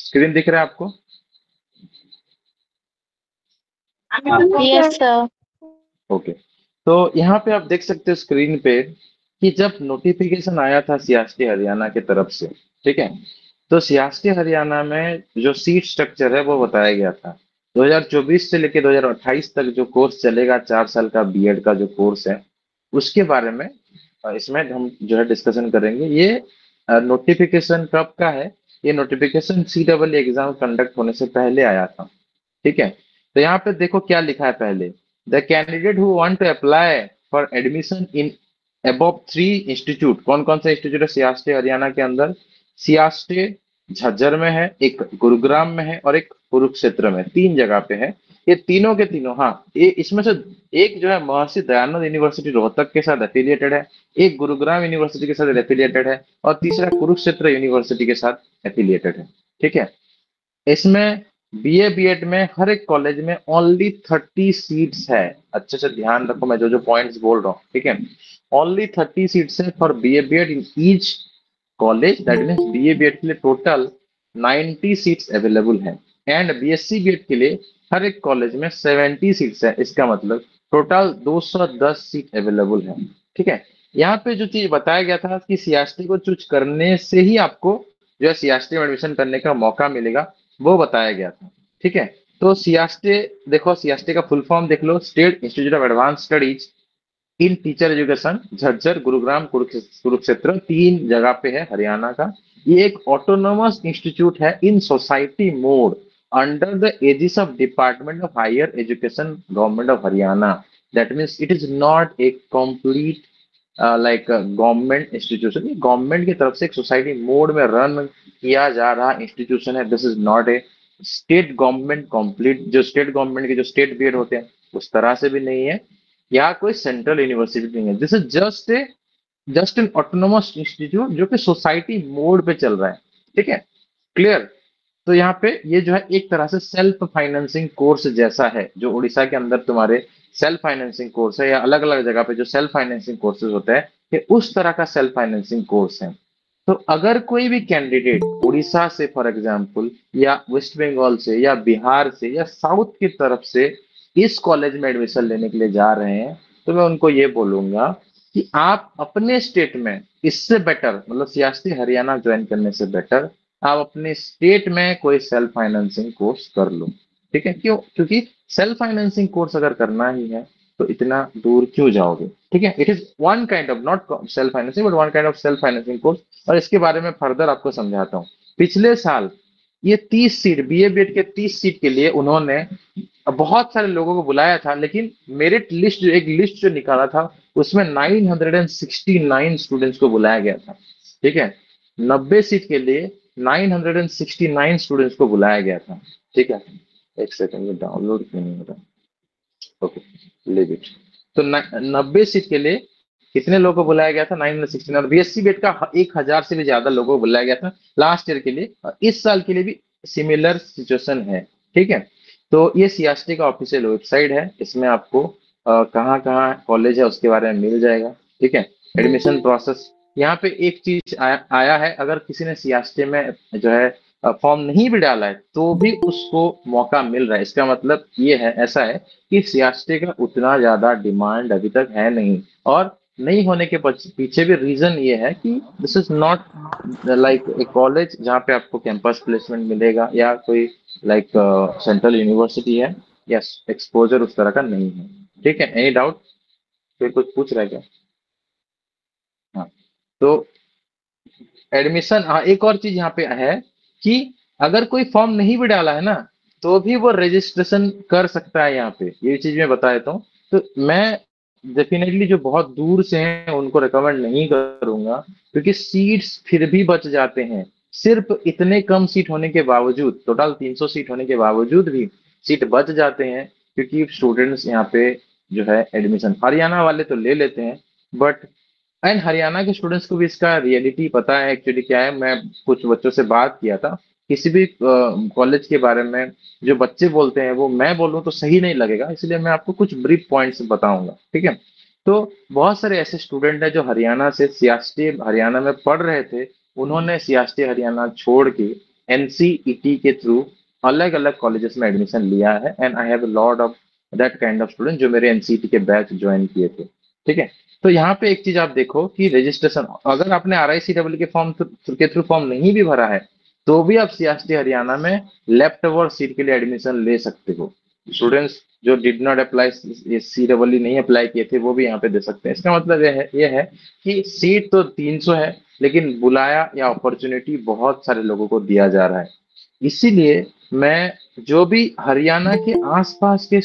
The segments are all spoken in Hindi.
स्क्रीन दिख रहा है आपको? Yes sir. ओके। तो यहाँ पे आप देख सकते हो स्क्रीन पे कि जब नोटिफिकेशन आया था सीएसटी हरियाणा की तरफ से, ठीक है, तो सीएसटी हरियाणा में जो सीट स्ट्रक्चर है वो बताया गया था। 2024 से लेकर 2028 तक जो कोर्स चलेगा, 4 साल का बीएड का जो कोर्स है, उसके बारे में इसमें हम जो है डिस्कशन करेंगे। ये नोटिफिकेशन कब का है? ये नोटिफिकेशन सी डबल एग्जाम कंडक्ट होने से पहले आया था, ठीक है। तो यहाँ पे देखो क्या लिखा है पहले। The candidate who want to apply for admission in above 3 institute, कौन कौन सा इंस्टीट्यूट है सियासत हरियाणा के अंदर? सियासत झज्जर में है, एक गुरुग्राम में है और एक कुरुक्षेत्र में, 3 जगह पे है। ये तीनों के तीनों, हाँ, ये इसमें से एक जो है महर्षि दयानंद यूनिवर्सिटी रोहतक के साथ एफिलिएटेड है, एक गुरुग्राम यूनिवर्सिटी के साथ एफिलिएटेड है और तीसरा कुरुक्षेत्र यूनिवर्सिटी के साथ एफिलिएटेड है, ठीक है। इसमें बीए बीएड में हर एक कॉलेज में ओनली 30 सीट्स है। अच्छे से ध्यान रखो मैं जो जो पॉइंट्स बोल रहा हूँ, ठीक है। ओनली 30 सीट्स है for BA BEd in each college, that means BA BEd के लिए टोटल 90 सीट्स अवेलेबल है। एंड बीएससी बीएड के लिए हर एक कॉलेज में 70 सीट्स है। इसका मतलब टोटल 210 सीट अवेलेबल है, ठीक है। यहाँ पे जो चीज बताया गया था कि सीएसटी को चूज करने से ही आपको जो है सीएसटी में एडमिशन करने का मौका मिलेगा, वो बताया गया था, ठीक है। तो सीएसटी, देखो सीएसटी का फुल फॉर्म देख लो, state institute of advance studies in teacher education, Jhajjar, Gurugram, Kurukshetra, 3 जगह पे है हरियाणा का। ये एक ऑटोनोमस इंस्टीट्यूट है in society mode under the aegis of department of higher education, government of Haryana. That means it is not a complete like government institution. ये गवर्नमेंट की तरफ से एक सोसाइटी मोड में रन किया जा रहा इंस्टीट्यूशन है। This is not A state government complete, जो स्टेट गवर्नमेंट के जो स्टेट बीएड होते हैं उस तरह से भी नहीं है, या कोई सेंट्रल यूनिवर्सिटी नहीं है। This is just an autonomous institute जो कि सोसाइटी मोड पे चल रहा है, ठीक है। क्लियर? तो यहाँ पे ये जो है एक तरह से सेल्फ फाइनेंसिंग कोर्स जैसा है, जो उड़ीसा के अंदर तुम्हारे सेल्फ फाइनेंसिंग कोर्स है, या अलग अलग जगह पे जो सेल्फ फाइनेंसिंग कोर्सेज होते हैं, ये उस तरह का सेल्फ फाइनेंसिंग कोर्स है। तो अगर कोई भी कैंडिडेट उड़ीसा से फॉर एग्जाम्पल, या वेस्ट बंगाल से, या बिहार से, या साउथ की तरफ से इस कॉलेज में एडमिशन लेने के लिए जा रहे हैं, तो मैं उनको ये बोलूंगा कि आप अपने स्टेट में इससे बेटर, मतलब सियासती हरियाणा ज्वाइन करने से बेटर आप अपने स्टेट में कोई सेल्फ फाइनेंसिंग कोर्स कर लो, ठीक है। क्यों? क्योंकि सेल्फ फाइनेंसिंग कोर्स अगर करना ही है तो इतना दूर क्यों जाओगे, ठीक है। It is one kind of not self financing but one kind of self financing course. और इसके बारे में फर्दर आपको समझाता हूँ। पिछले साल ये 30 सीट, बीए बीएड के 30 सीट के लिए उन्होंने बहुत सारे लोगों को बुलाया था, लेकिन मेरिट लिस्ट, जो एक लिस्ट जो निकाला था, उसमें 969 स्टूडेंट्स को बुलाया गया था, ठीक है। 90 सीट के लिए 969 स्टूडेंट्स को बुलाया गया था, ठीक है। एक सेकंड, में डाउनलोड क्यों नहीं हो रहा? Okay, leave it. तो 90 सीट के लिए कितने लोगों को बुलाया गया था? 969। और बीएससी बेट का 1000 से भी ज्यादा लोगों को बुलाया गया था लास्ट ईयर के लिए, और इस साल के लिए भी सिमिलर सिचुएशन है, ठीक है। तो ये सीएसटी का ऑफिशियल वेबसाइट है, इसमें आपको कहाँ कहाँ कॉलेज है उसके बारे में मिल जाएगा, ठीक है। एडमिशन प्रोसेस यहाँ पे एक चीज आया है, अगर किसी ने सीएसटी में जो है फॉर्म नहीं भी डाला है तो भी उसको मौका मिल रहा है। इसका मतलब ये है, ऐसा है कि सीएसटी का उतना ज्यादा डिमांड अभी तक है नहीं, और नहीं होने के पीछे भी रीजन ये है कि this is not like a college जहाँ पे आपको कैंपस प्लेसमेंट मिलेगा, या कोई लाइक सेंट्रल यूनिवर्सिटी है, या एक्सपोजर उस तरह का नहीं है, ठीक है। Any doubt? फिर कुछ पूछ रहा है क्या? हाँ। तो एडमिशन, हाँ, एक और चीज यहाँ पे है कि अगर कोई फॉर्म नहीं भी डाला है ना, तो भी वो रजिस्ट्रेशन कर सकता है। यहाँ पे ये चीज मैं बता देता हूँ। तो मैं डेफिनेटली जो बहुत दूर से हैं उनको रिकमेंड नहीं करूंगा, क्योंकि सीट्स फिर भी बच जाते हैं। सिर्फ इतने कम सीट होने के बावजूद, टोटल 300 सीट होने के बावजूद भी सीट बच जाते हैं, क्योंकि स्टूडेंट्स यहाँ पे जो है एडमिशन, हरियाणा वाले तो ले लेते हैं, बट एंड हरियाणा के स्टूडेंट्स को भी इसका रियलिटी पता है एक्चुअली क्या है। मैं कुछ बच्चों से बात किया था, किसी भी कॉलेज के बारे में जो बच्चे बोलते हैं वो मैं बोलूँ तो सही नहीं लगेगा, इसलिए मैं आपको कुछ ब्रीफ पॉइंट्स बताऊंगा, ठीक है। तो बहुत सारे ऐसे स्टूडेंट हैं जो हरियाणा से सियासती हरियाणा में पढ़ रहे थे, उन्होंने सियासती हरियाणा छोड़ के एनसीईटी के थ्रू अलग अलग कॉलेजेस में एडमिशन लिया है, and I have a lot of that kind of student जो मेरे एनसीईटी के बैच ज्वाइन किए थे। ठीक है। तो यहाँ पे एक चीज आप देखो कि रजिस्ट्रेशन, अगर आपने RICEE के फॉर्म के थ्रू फॉर्म नहीं भी भरा है, तो भी आप सीएसटी हरियाणा में लेफ्ट ओवर सीट के लिए एडमिशन ले सकते हो। स्टूडेंट्स जो डिड नॉट अप्लाई, CEE नहीं अप्लाई किए थे, वो भी यहाँ पे दे सकते हैं। इसका मतलब यह है कि सीट तो 300 है, लेकिन बुलाया या अपॉर्चुनिटी बहुत सारे लोगों को दिया जा रहा है। इसीलिए मैं, जो भी हरियाणा के आसपास के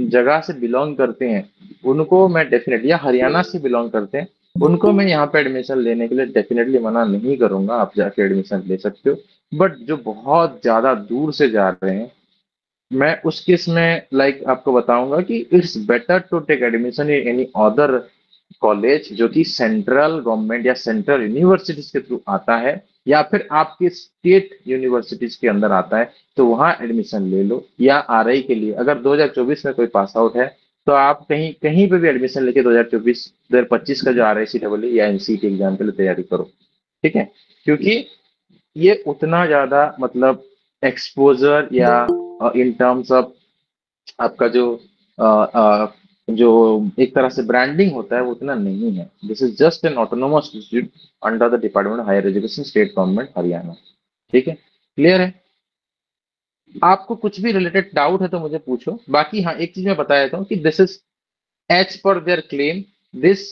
जगह से बिलोंग करते हैं, उनको मैं डेफिनेटली, या हरियाणा से बिलोंग करते हैं, उनको मैं यहाँ पे एडमिशन लेने के लिए डेफिनेटली मना नहीं करूंगा। आप जाके एडमिशन ले सकते हो। बट जो बहुत ज्यादा दूर से जा रहे हैं, मैं उस केस में लाइक आपको बताऊंगा कि it's better to take admission in any other college जो कि सेंट्रल गवर्नमेंट या सेंट्रल यूनिवर्सिटीज के थ्रू आता है, या फिर आपके स्टेट यूनिवर्सिटीज के अंदर आता है, तो वहां एडमिशन ले लो। या RI के लिए अगर 2024 में कोई पास आउट है, तो आप कहीं कहीं पे भी एडमिशन लेके 2024 2025 का जो RICEE या NCET एग्जाम के लिए तैयारी करो। ठीक है। क्योंकि ये उतना ज्यादा मतलब एक्सपोजर या इन टर्म्स ऑफ आपका अ, अ, जो एक तरह से ब्रांडिंग होता है, वो उतना नहीं है। This is just an autonomous institute under the department of higher education, state government Haryana. ठीक है। क्लियर है। आपको कुछ भी रिलेटेड डाउट है तो मुझे पूछो। बाकी हाँ, एक चीज मैं बता देता हूँ कि this is as per their claim, this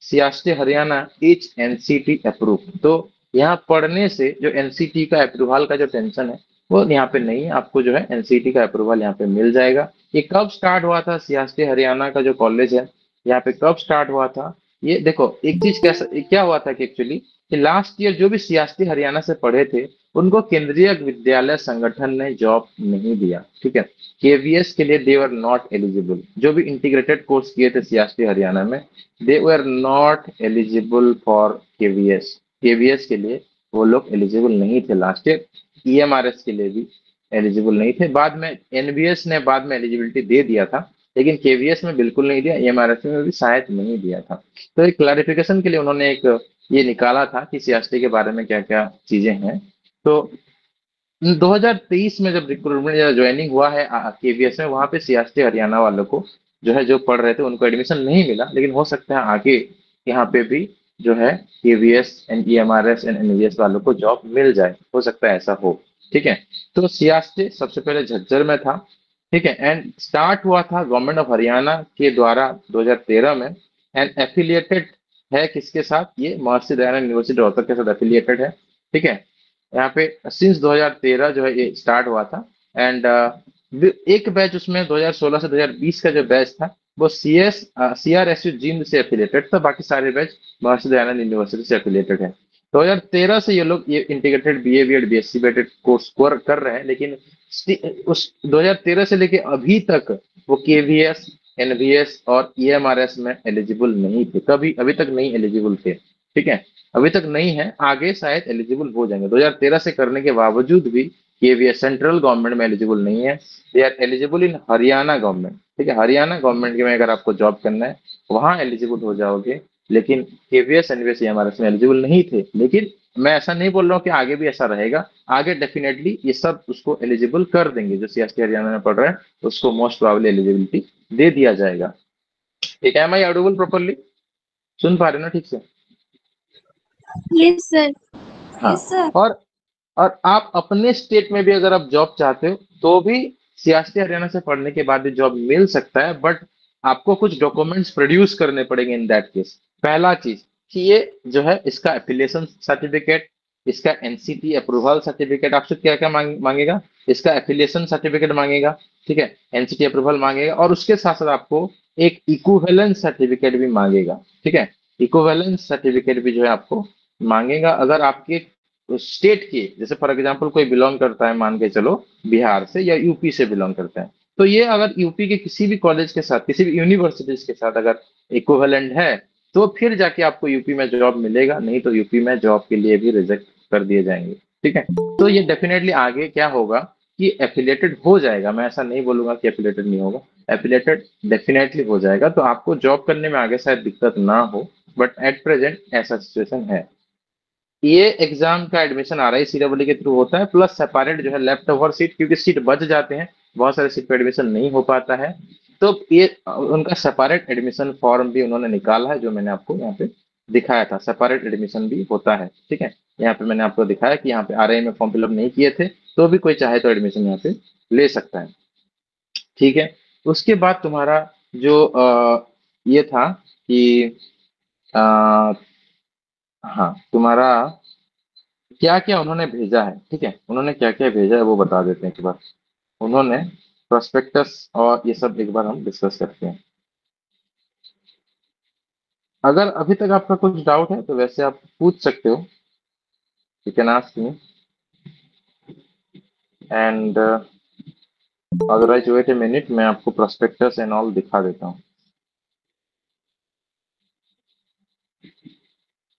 सियासत हरियाणा इज एनसीटी अप्रूव। तो यहाँ पढ़ने से जो एनसीटी का अप्रूवल का जो टेंशन है, वो यहाँ पे नहीं है। आपको जो है एनसीटी का अप्रूवल यहाँ पे मिल जाएगा। ये कब स्टार्ट हुआ था, सियासत हरियाणा का जो कॉलेज है, यहाँ पे कब स्टार्ट हुआ था? ये देखो, एक चीज कैसा क्या हुआ था कि एक्चुअली कि लास्ट ईयर जो भी सियासती हरियाणा से पढ़े थे, उनको केंद्रीय विद्यालय संगठन ने जॉब नहीं दिया। ठीक है। KVS के लिए दे वर नॉट एलिजिबल। जो भी इंटीग्रेटेड कोर्स किए थे सीएसटी हरियाणा में, they were not eligible for KVS। KVS के लिए वो लोग एलिजिबल नहीं थे लास्ट ईयर। EMRS के लिए भी एलिजिबल नहीं थे। बाद में NVS ने बाद में एलिजिबिलिटी दे दिया था, लेकिन KVS में बिल्कुल नहीं दिया, EMRS में भी शायद नहीं दिया था। तो एक क्लैरिफिकेशन के लिए उन्होंने एक ये निकाला था कि सीएसटी के बारे में क्या क्या चीजें हैं। तो 2023 में जब रिक्रूटमेंट या ज्वाइनिंग हुआ है KVS में, वहां पे सीएसटी हरियाणा वालों को जो है, जो पढ़ रहे थे, उनको एडमिशन नहीं मिला। लेकिन हो सकता है आगे यहाँ पे भी जो है KVS and EMRS and NVS वालों को जॉब मिल जाए, हो सकता है ऐसा हो। ठीक है। तो सीएसटी सबसे पहले झज्जर में था। ठीक है। एंड स्टार्ट हुआ था गवर्नमेंट ऑफ हरियाणा के द्वारा 2013 में, एंड एफिलिएटेड है किसके साथ? ये महर्षि दयानंद यूनिवर्सिटी रोहतक के साथ एफिलिएटेड है। ठीक है। यहाँ पे सिंस 2013 जो है ये स्टार्ट हुआ था। एंड एक बैच उसमें 2016 से 2020 का जो बैच था, वो CRSU जींद से एफिलिएटेड था। बाकी सारे बैच महर्षि दयानंद यूनिवर्सिटी से एफिलिएटेड है। 2013 से ये लोग ये integrated BA BEd BSc BEd course कर रहे हैं, लेकिन उस 2013 से लेके अभी तक वो KVS NVS और EMRS में एलिजिबल नहीं थे। कभी अभी तक नहीं एलिजिबल थे। ठीक है। अभी तक नहीं है, आगे शायद एलिजिबल हो जाएंगे। 2013 से करने के बावजूद भी KVS सेंट्रल गवर्नमेंट में एलिजिबल नहीं है। They are eligible in Haryana government. ठीक है। हरियाणा गवर्नमेंट के में अगर आपको जॉब करना है, वहां एलिजिबल हो जाओगे। लेकिन KVS NVS EMRS में एलिजिबल नहीं थे। लेकिन मैं ऐसा नहीं बोल रहा हूँ कि आगे भी ऐसा रहेगा। आगे डेफिनेटली ये सब उसको एलिजिबल कर देंगे। जो CST हरियाणा में पढ़ रहे हैं, उसको मोस्ट प्रोबेबली एलिजिबिलिटी दे दिया जाएगा। ठीक है। Am I audible properly? सुन पा रहे हो ना ठीक से? Yes sir. हाँ। Yes sir. और आप अपने स्टेट में भी अगर आप जॉब चाहते हो, तो भी सियासती हरियाणा से पढ़ने के बाद भी जॉब मिल सकता है। बट आपको कुछ डॉक्यूमेंट्स प्रोड्यूस करने पड़ेंगे इन दैट केस। पहला चीज कि ये जो है, इसका एफिलिएशन सर्टिफिकेट, इसका NCT अप्रूवल सर्टिफिकेट आपसे क्या क्या मांगेगा? इसका एफिलिएशन सर्टिफिकेट मांगेगा। ठीक है। NCT अप्रूवल मांगेगा, और उसके साथ साथ आपको एक इक्विवेलेंस सर्टिफिकेट भी मांगेगा। ठीक है। इक्विवेलेंस सर्टिफिकेट भी जो है आपको मांगेगा। अगर आपके स्टेट के, जैसे फॉर एग्जांपल कोई बिलोंग करता है, मान के चलो बिहार से या यूपी से बिलोंग करता है, तो ये अगर यूपी के किसी भी कॉलेज के साथ, किसी भी यूनिवर्सिटीज के साथ अगर इक्विवेलेंट है, तो फिर जाके आपको यूपी में जॉब मिलेगा। नहीं तो यूपी में जॉब के लिए भी रिजेक्ट कर दिए जाएंगे। ठीक है। तो ये डेफिनेटली आगे क्या होगा कि एफिलेटेड हो जाएगा। मैं ऐसा नहीं बोलूंगा कि एफिलेटेड नहीं होगा, एफिलेटेड डेफिनेटली हो जाएगा। तो आपको जॉब करने में आगे शायद दिक्कत ना हो, बट एट प्रेजेंट ऐसा सिचुएशन है। ये एग्जाम का एडमिशन RICEE के थ्रू होता है, प्लस सेपरेट जो है लेफ्ट ओवर सीट, क्योंकि सीट बच जाते हैं, बहुत सारे सीट पे एडमिशन नहीं हो पाता है, तो ये उनका सेपरेट एडमिशन फॉर्म भी उन्होंने निकाला है, जो मैंने आपको यहाँ पे दिखाया था। सेपरेट एडमिशन भी होता है, ठीक है। यहाँ पे मैंने आपको दिखाया कि यहाँ पे RI में फॉर्म फिलअप नहीं किए थे, तो भी कोई चाहे तो एडमिशन यहाँ पे ले सकता है, ठीक है। उसके बाद तुम्हारा जो ये था कि अ, हाँ, तुम्हारा क्या क्या उन्होंने भेजा है, ठीक है, उन्होंने क्या क्या भेजा है वो बता देते हैं एक बार। उन्होंने प्रोस्पेक्टस और ये सब एक बार हम डिस्कस करते हैं। अगर अभी तक आपका कुछ डाउट है तो वैसे आप पूछ सकते हो, you can ask me, and otherwise wait a minute, मैं आपको प्रोस्पेक्टस एंड ऑल दिखा देता हूँ।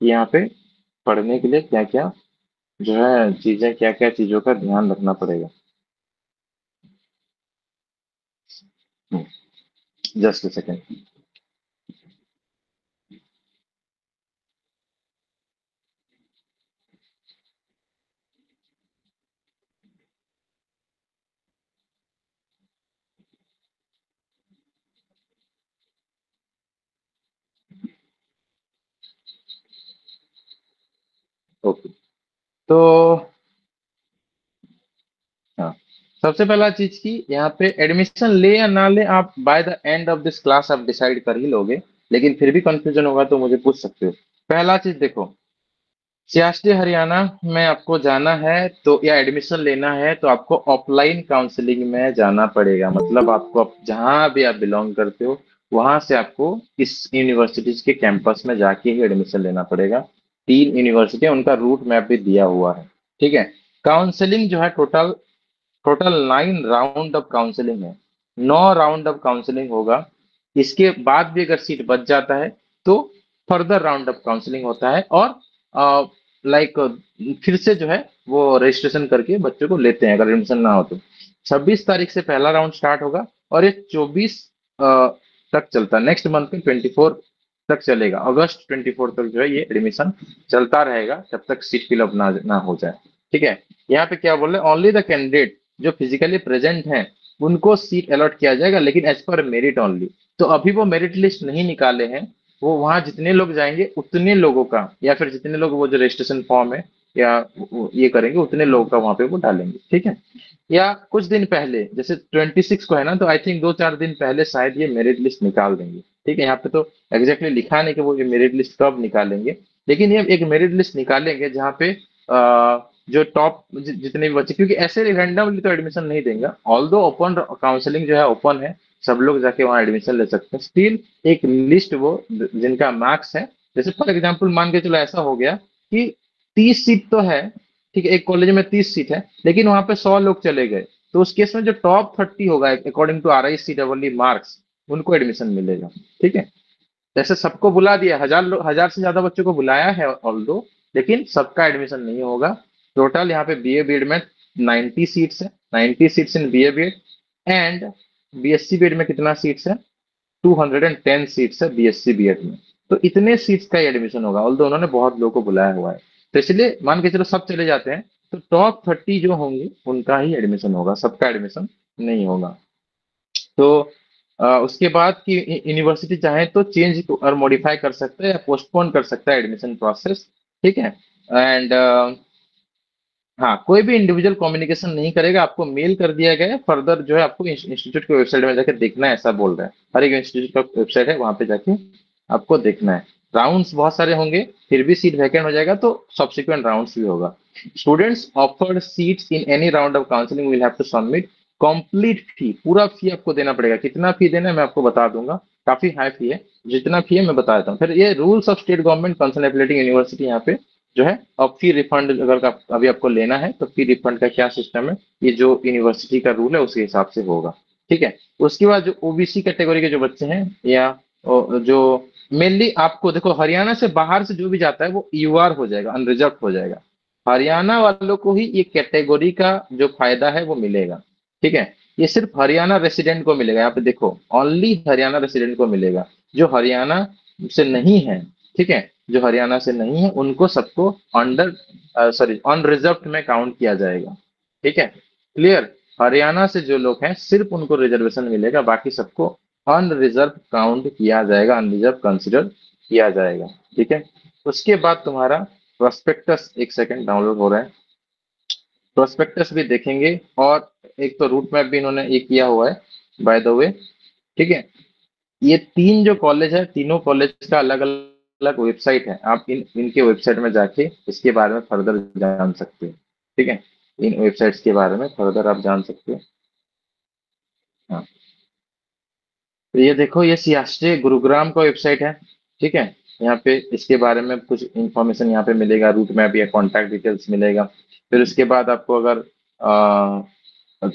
यहाँ पे पढ़ने के लिए क्या क्या जो है चीजें, क्या क्या चीजों का ध्यान रखना पड़ेगा। Just a second. ओके, तो हाँ, सबसे पहला चीज की यहाँ पे एडमिशन ले या ना ले, आप by the end of this class आप डिसाइड कर ही लोगे, लेकिन फिर भी कंफ्यूजन होगा तो मुझे पूछ सकते हो। पहला चीज देखो, सियासत हरियाणा में आपको जाना है तो या एडमिशन लेना है तो आपको ऑफलाइन काउंसलिंग में जाना पड़ेगा। मतलब आपको जहां भी आप बिलोंग करते हो वहां से आपको इस यूनिवर्सिटीज के कैंपस में जाके ही एडमिशन लेना पड़ेगा। 3 यूनिवर्सिटी उनका रूट मैप भी दिया हुआ है, ठीक है। काउंसलिंग जो है total total 9 round of counselling है, 9 राउंड ऑफ काउंसलिंग होगा। इसके बाद भी अगर सीट बच जाता है तो फर्दर राउंड ऑफ काउंसलिंग होता है, और लाइक फिर से जो है वो रजिस्ट्रेशन करके बच्चों को लेते हैं अगर एडमिशन ना हो तो। 26 तारीख से पहला राउंड स्टार्ट होगा और ये 24 तक चलता है, नेक्स्ट मंथ में 24 तक चलेगा, अगस्त 24 तक जो है ये एडमिशन चलता रहेगा जब तक सीट फिलअप ना हो जाए, ठीक है। यहाँ पे क्या बोल रहे हैं, ओनली द कैंडिडेट जो फिजिकली प्रेजेंट हैं उनको सीट अलॉट किया जाएगा, लेकिन एज पर मेरिट ओनली। तो अभी वो मेरिट लिस्ट नहीं निकाले हैं, वो वहां जितने लोग जाएंगे उतने लोगों का, या फिर जितने लोग वो जो रजिस्ट्रेशन फॉर्म है या ये करेंगे उतने लोगों का वहां पे वो डालेंगे, ठीक है। या कुछ दिन पहले जैसे 26 को है ना, तो आई थिंक 2-4 दिन पहले शायद ये मेरिट लिस्ट निकाल देंगे, ठीक है। यहाँ पे तो एग्जैक्टली लिखा नहीं कि वो ये मेरिट लिस्ट कब निकालेंगे, लेकिन ये एक मेरिट लिस्ट निकालेंगे जहाँ पे जो टॉप जितने भी बच्चे, क्योंकि ऐसे रैंडमली तो एडमिशन नहीं देंगे, ऑल दो ओपन काउंसलिंग जो है ओपन है, सब लोग जाके वहाँ एडमिशन ले सकते हैं। स्टिल एक लिस्ट वो जिनका मार्क्स है, जैसे फॉर एग्जाम्पल मान के चलो ऐसा हो गया कि 30 सीट तो है, ठीक है, एक कॉलेज में 30 सीट है, लेकिन वहां पे 100 लोग चले गए, तो उस केस में जो टॉप 30 होगा अकॉर्डिंग टू RICEE मार्क्स, उनको एडमिशन मिलेगा, ठीक है। जैसे सबको बुला दिया, 1000 से ज्यादा बच्चों को बुलाया है ऑल्दो, लेकिन सबका एडमिशन नहीं होगा। टोटल यहाँ पे BA बीएड में 90 सीट्स है, 90 seats in BA BEd, and BSc BEd में कितना सीट्स है, 210 सीट्स है BSc बीएड में। तो इतने सीट्स का एडमिशन होगा, ऑल्दो उन्होंने बहुत लोगों को बुलाया हुआ है, तो इसलिए मान के चलो सब चले जाते हैं तो टॉप 30 जो होंगे उनका ही एडमिशन होगा, सबका एडमिशन नहीं होगा। तो उसके बाद की यूनिवर्सिटी चाहे तो चेंज और मॉडिफाई कर सकता है या पोस्टपोन कर सकता है एडमिशन प्रोसेस, ठीक है। एंड हाँ, कोई भी इंडिविजुअल कम्युनिकेशन नहीं करेगा, आपको मेल कर दिया गया है, फर्दर जो है आपको इंस्टीट्यूट की वेबसाइट में जाके देखना है, ऐसा बोल रहे हैं। हर एक इंस्टीट्यूट का वेबसाइट है, वहां पे जाके आपको देखना है। राउंड्स बहुत सारे होंगे, फिर भी सीट वैकेंट हो जाएगा तो सब्सिक्वेंट राउंड्स भी होगा। Students offered seats in any round of counselling will have to submit complete fee, पूरा फी आपको देना पड़ेगा। कितना फी देना है मैं आपको बता दूंगा, काफी हाई फी है, जितना फी है मैं बता देता हूँ। फिर ये rules of state government concern affiliating university यहाँ पे जो है, अब फी रिफंड अगर अभी आपको लेना है तो फी रिफंड का क्या सिस्टम है, ये जो यूनिवर्सिटी का रूल है उसके हिसाब से होगा, ठीक है। उसके बाद जो OBC कैटेगरी के जो बच्चे हैं, या जो मेनली आपको देखो, हरियाणा से बाहर से जो भी जाता है वो UR हो जाएगा, अनरिजर्व हो जाएगा। हरियाणा वालों को ही ये कैटेगरी का जो फायदा है वो मिलेगा, ठीक है। ये सिर्फ हरियाणा रेसिडेंट को मिलेगा, यहाँ पे देखो ओनली हरियाणा रेसिडेंट को मिलेगा, जो हरियाणा से नहीं है, ठीक है, जो हरियाणा से नहीं है उनको सबको अंडर ऑन रिजर्व में काउंट किया जाएगा। ठीक है, क्लियर। हरियाणा से जो लोग हैं सिर्फ उनको रिजर्वेशन मिलेगा, बाकी सबको अनरिजर्व काउंट किया जाएगा, अनरिजर्व कंसिडर किया जाएगा। ठीक है, उसके बाद तुम्हारा प्रोस्पेक्टस, एक सेकंड डाउनलोड हो रहा है, प्रोस्पेक्टस भी देखेंगे, और एक तो रूट मैप भी इन्होंने ये किया हुआ है बाय द वे। ठीक है, ये तीन जो कॉलेज है, तीनों कॉलेज का अलग अलग वेबसाइट है, आप इनके वेबसाइट में जाके इसके बारे में फर्दर जान सकते हो। ठीक है, इन वेबसाइट्स के बारे में फर्दर आप जान सकते हो। हाँ, तो ये देखो, ये सियास्ते गुरुग्राम का वेबसाइट है। ठीक है, यहाँ पे इसके बारे में कुछ इंफॉर्मेशन यहाँ पे मिलेगा, रूट मैप या कॉन्टैक्ट डिटेल्स मिलेगा। फिर उसके बाद आपको अगर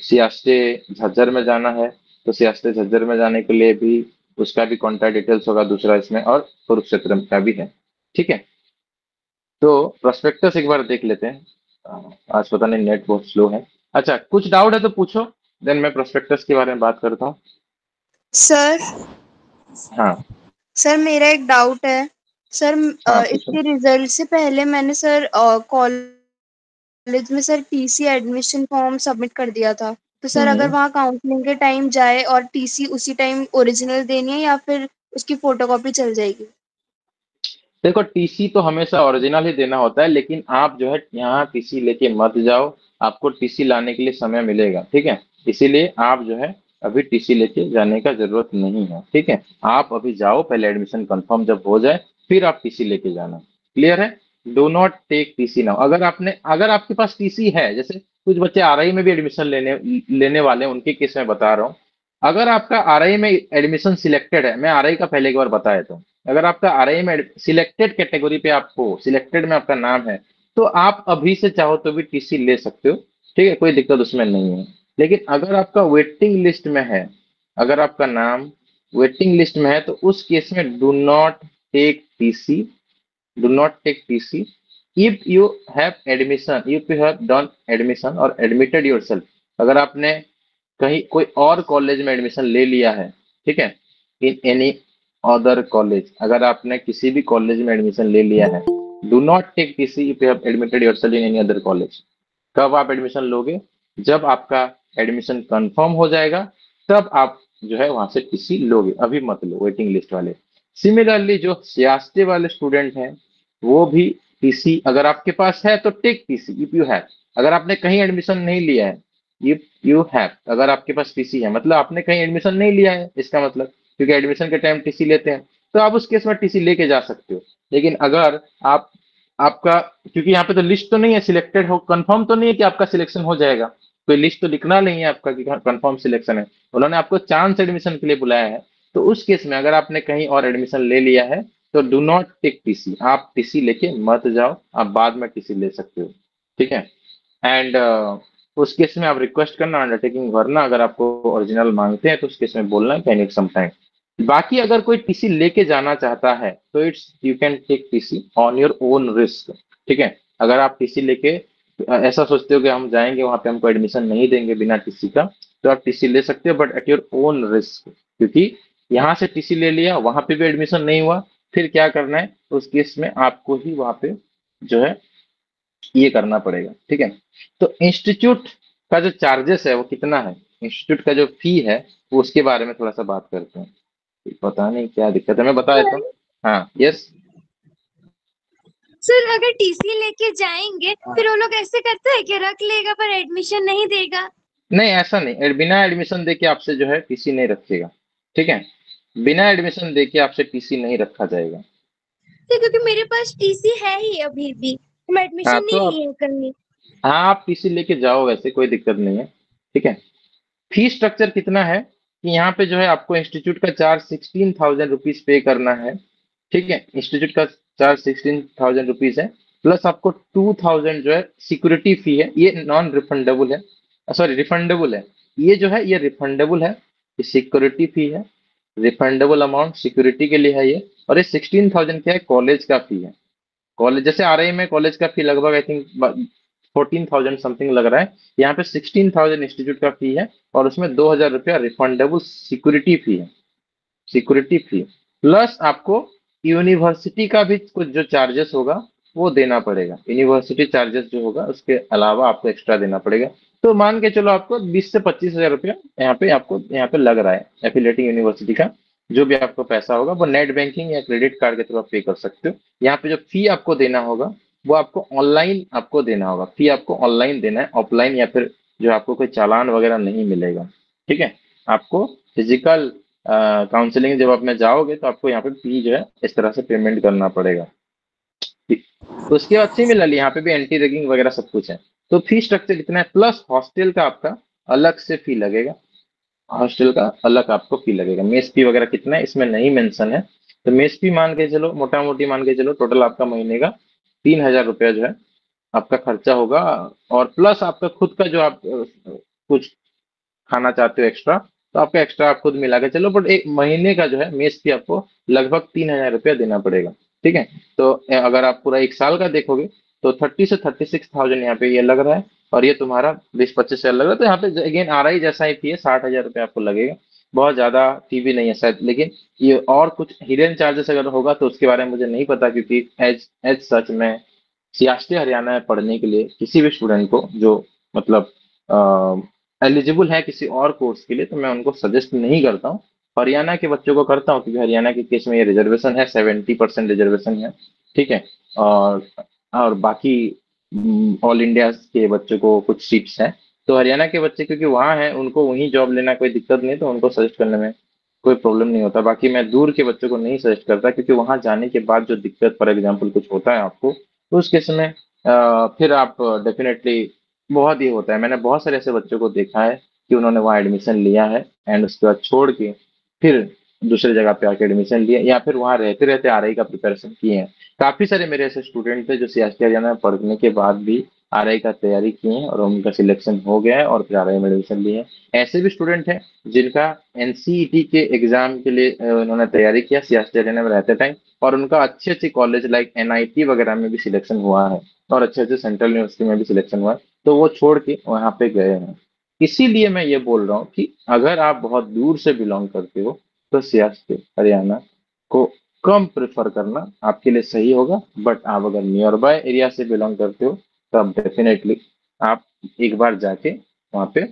सियास्ते झज्जर में जाना है, तो सियास्ते झज्जर में जाने के लिए भी उसका भी कॉन्टैक्ट डिटेल्स होगा दूसरा इसमें, और कुरुक्षेत्र का भी है। ठीक है, तो प्रोस्पेक्टस एक बार देख लेते हैं। आज पता नहीं नेट बहुत स्लो है। अच्छा, कुछ डाउट है तो पूछो, देन मैं प्रोस्पेक्टस के बारे में बात करता हूँ। सर हाँ। सर मेरा एक डाउट है। सर हाँ पूछो। इसके रिजल्ट से पहले मैंने सर कॉलेज में sir TC admission form submit कर दिया था। तो सर अगर हम्म। वहाँ काउंसलिंग के टाइम जाए और टीसी उसी टाइम ओरिजिनल देनी है या फिर उसकी फोटोकॉपी चल जाएगी? देखो, टीसी तो हमेशा ओरिजिनल ही देना होता है, लेकिन आप जो है यहाँ टीसी लेके मत जाओ, आपको टीसी लाने के लिए समय मिलेगा। ठीक है, इसीलिए आप जो है अभी टीसी लेके जाने का जरूरत नहीं है। ठीक है, आप अभी जाओ, पहले एडमिशन कंफर्म जब हो जाए फिर आप टीसी लेके जाना। क्लियर है? Do not take TC now. अगर आपके पास टीसी है, जैसे कुछ बच्चे आरआई में भी एडमिशन लेने लेने वाले हैं, उनके केस में बता रहा हूँ। अगर आपका आरआई में एडमिशन सिलेक्टेड है, मैं आरआई का पहले एक बार बताया था, अगर आपका आरआई में सिलेक्टेड कैटेगरी पे आप हो, सिलेक्टेड में आपका नाम है, तो आप अभी से चाहो तो भी टीसी ले सकते हो। ठीक है, कोई दिक्कत उसमें नहीं है। लेकिन अगर आपका वेटिंग लिस्ट में है, अगर आपका नाम वेटिंग लिस्ट में है, तो उस केस में do not take TC, do not take TC if you have admission, if you have done admission और एडमिटेड योरसेल्फ। अगर आपने कहीं कोई और कॉलेज में एडमिशन ले लिया है, ठीक है, इन एनी अदर कॉलेज, अगर आपने किसी भी कॉलेज में एडमिशन ले लिया है, do not take TC if you have admitted yourself in any other college. कब आप एडमिशन लोगे? जब आपका एडमिशन कंफर्म हो जाएगा, तब आप जो है वहां से टीसी लोगे, अभी मत लो, वेटिंग लिस्ट वाले। सिमिलरली जो सियासते वाले स्टूडेंट हैं, वो भी टीसी अगर आपके पास है तो take TC if you have. अगर आपने कहीं एडमिशन नहीं लिया है, इफ यू हैव, अगर आपके पास टीसी है, मतलब आपने कहीं एडमिशन नहीं लिया है, इसका मतलब, क्योंकि एडमिशन के टाइम टीसी लेते हैं, तो आप उस केस में टीसी लेके जा सकते हो। लेकिन अगर आप आपका, क्योंकि यहाँ पे तो लिस्ट तो नहीं है, सिलेक्टेड हो, कंफर्म तो नहीं है कि आपका सिलेक्शन हो जाएगा, कोई लिस्ट तो लिखना नहीं है आपका कि कंफर्म सिलेक्शन है, उन्होंने आपको चांस एडमिशन के लिए बुलाया है। तो उस केस में अगर आपने कहीं और एडमिशन ले लिया है, तो डू नॉट टेक टीसी, आप टीसी लेके मत जाओ, आप बाद में टीसी ले सकते हो। ठीक है, एंड उस केस में आप रिक्वेस्ट करना, अंडरटेकिंग भरना, अगर आपको ओरिजिनल मांगते हैं तो उस केस में बोलना कैन नीड सम टाइम। बाकी अगर कोई टीसी लेके जाना चाहता है, तो it's you can take TC on your own risk. ठीक है, अगर आप टीसी लेके ऐसा सोचते हो कि हम जाएंगे वहां पे हमको एडमिशन नहीं देंगे बिना टीसी का, तो आप टीसी ले सकते हो, but at your own risk. क्योंकि यहाँ से टीसी ले लिया, वहां पे भी एडमिशन नहीं हुआ, फिर क्या करना है? उस केस में आपको ही वहां पे जो है ये करना पड़ेगा। ठीक है, तो इंस्टीट्यूट का जो चार्जेस है वो कितना है, इंस्टीट्यूट का जो फी है, वो उसके बारे में थोड़ा सा बात करते हैं। पता नहीं क्या दिक्कत है, मैं बता देता हूँ। हाँ, यस। सर अगर टीसी लेके जाएंगे फिर वो लोग ऐसे करते हैं कि रख लेगा पर एडमिशन नहीं देगा? नहीं, ऐसा नहीं, बिना एडमिशन दे के आपसे जो है टीसी नहीं रखेगा। ठीक है, बिना एडमिशन दे के आपसे टीसी नहीं रखा जाएगा। तो क्योंकि मेरे पास टीसी है ही अभी भी, मैं हाँ, एडमिशन तो नहीं आप, लिए करनी। हाँ आप टीसी लेके जाओ, वैसे कोई दिक्कत नहीं है। ठीक है, फी स्ट्रक्चर कितना है कि यहाँ पे जो है आपको इंस्टीट्यूट का चार्ज 16,000 रुपीज पे करना है। ठीक है, इंस्टीट्यूट का चार्ज 16,000 रुपीज है, प्लस आपको 2,000 जो है सिक्योरिटी फी है, ये नॉन रिफंडेबल है, सॉरी रिफंडेबल है। ये जो है ये रिफंडेबल है, ये सिक्योरिटी फी है, रिफंडेबल अमाउंट सिक्योरिटी के लिए है ये। और ये 16,000 क्या है? कॉलेज का फी है। कॉलेज जैसे आ रही में कॉलेज का फी लगभग आई थिंक 14,000 समथिंग लग रहा है, यहाँ पे 16,000 इंस्टीट्यूट का फी है, और उसमें 2,000 रुपया रिफंडेबल सिक्योरिटी फी है, सिक्योरिटी फी, प्लस आपको यूनिवर्सिटी का भी कुछ जो चार्जेस होगा वो देना पड़ेगा। यूनिवर्सिटी चार्जेस जो होगा उसके अलावा आपको एक्स्ट्रा देना पड़ेगा। तो मान के चलो आपको 20 से 25 हजार रुपया यहाँ पे लग रहा है एफिलेटिंग यूनिवर्सिटी का। जो भी आपको पैसा होगा वो नेट बैंकिंग या क्रेडिट कार्ड के थ्रू आप पे कर सकते हो। यहाँ पे जो फी आपको देना होगा वो आपको ऑनलाइन आपको देना होगा। फी आपको ऑनलाइन देना है, ऑफलाइन या फिर जो आपको कोई चालान वगैरह नहीं मिलेगा। ठीक है। आपको फिजिकल काउंसलिंग जब आप में जाओगे तो आपको यहाँ पे फी जो है इस तरह से पेमेंट करना पड़ेगा। ठीक। तो उसके बाद सिमिलरली यहाँ पे भी एंटी रैगिंग वगैरह सब कुछ है। तो फी स्ट्रक्चर कितना है, प्लस हॉस्टल का आपका अलग से फी लगेगा। हॉस्टल का अलग आपको फी लगेगा। मेस फी वगैरह कितना है इसमें नहीं मेंशन है। तो मेस फी मान के चलो, मोटा मोटी मान के चलो, टोटल आपका महीने का 3 हजार रुपया जो है आपका खर्चा होगा। और प्लस आपका खुद का जो आप कुछ खाना चाहते हो एक्स्ट्रा, तो आपका एक्स्ट्रा आप खुद मिला के चलो, बट एक महीने का जो है मेस फी आपको लगभग 3 हजार रुपया देना पड़ेगा। ठीक है। तो अगर आप पूरा एक साल का देखोगे तो 30 से 36 थाउजेंड यहाँ पे ये लग रहा है। और ये तुम्हारा 20-25 हजार लग रहा है। तो यहाँ पे अगेन आरआई जैसा ही फी है, 60 हजार रुपया आपको लगेगा। बहुत ज्यादा फी भी नहीं है शायद, लेकिन ये और कुछ हिडन चार्जेस अगर होगा तो उसके बारे में मुझे नहीं पता, क्योंकि एज एज सच में सियासत हरियाणा में पढ़ने के लिए किसी भी स्टूडेंट को जो मतलब एलिजिबल है किसी और कोर्स के लिए, तो मैं उनको सजेस्ट नहीं करता हूँ। हरियाणा के बच्चों को करता हूँ, क्योंकि हरियाणा के केस में ये रिजर्वेशन है, 70% रिजर्वेशन है। ठीक है। और और बाकी ऑल इंडिया के बच्चों को कुछ सीट्स हैं। तो हरियाणा के बच्चे क्योंकि वहाँ हैं, उनको वहीं जॉब लेना कोई दिक्कत नहीं, तो उनको सजेस्ट करने में कोई प्रॉब्लम नहीं होता। बाकी मैं दूर के बच्चों को नहीं सजेस्ट करता, क्योंकि वहां जाने के बाद जो दिक्कत, फॉर एग्जाम्पल कुछ होता है आपको, तो उस केस में फिर आप डेफिनेटली बहुत ही होता है। मैंने बहुत सारे ऐसे बच्चों को देखा है कि उन्होंने वहाँ एडमिशन लिया है एंड उसके बाद छोड़ के फिर दूसरी जगह पे आके एडमिशन लिया, या फिर वहाँ रहते रहते आरआई का प्रिपरेशन किए हैं। काफी सारे मेरे ऐसे स्टूडेंट थे जो सियासी हरियाणा में पढ़ने के बाद भी आरआई का तैयारी किए हैं और उनका सिलेक्शन हो गया है और फिर आरआई में एडमिशन लिए हैं। ऐसे भी स्टूडेंट हैं जिनका एनसीईटी के एग्जाम के लिए उन्होंने तैयारी किया सियासी हरियाणा में रहते टाइम, और उनका अच्छे अच्छे कॉलेज लाइक एनआईटी वगैरह में भी सिलेक्शन हुआ है और अच्छे अच्छे सेंट्रल यूनिवर्सिटी में भी सिलेक्शन हुआ है। तो वो छोड़ के वहां पे गए हैं। इसीलिए मैं ये बोल रहा हूँ कि अगर आप बहुत दूर से बिलोंग करते हो तो सियासत हरियाणा को कम प्रेफर करना आपके लिए सही होगा। बट आप अगर नियर बाय एरिया से बिलोंग करते हो तो आप डेफिनेटली आप एक बार जाके वहाँ पे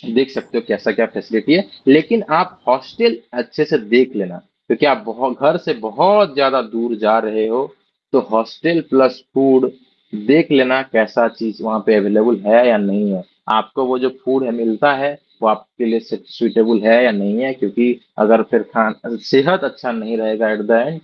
देख सकते हो कैसा क्या फैसिलिटी है। लेकिन आप हॉस्टल अच्छे से देख लेना, क्योंकि आप बहुत घर से बहुत ज्यादा दूर जा रहे हो। तो हॉस्टल प्लस फूड देख लेना कैसा चीज वहाँ पे अवेलेबल है या नहीं है। आपको वो जो फूड है मिलता है वो आपके लिए सुइटेबल है या नहीं है, क्योंकि अगर फिर खान सेहत अच्छा नहीं रहेगा एट द एंड,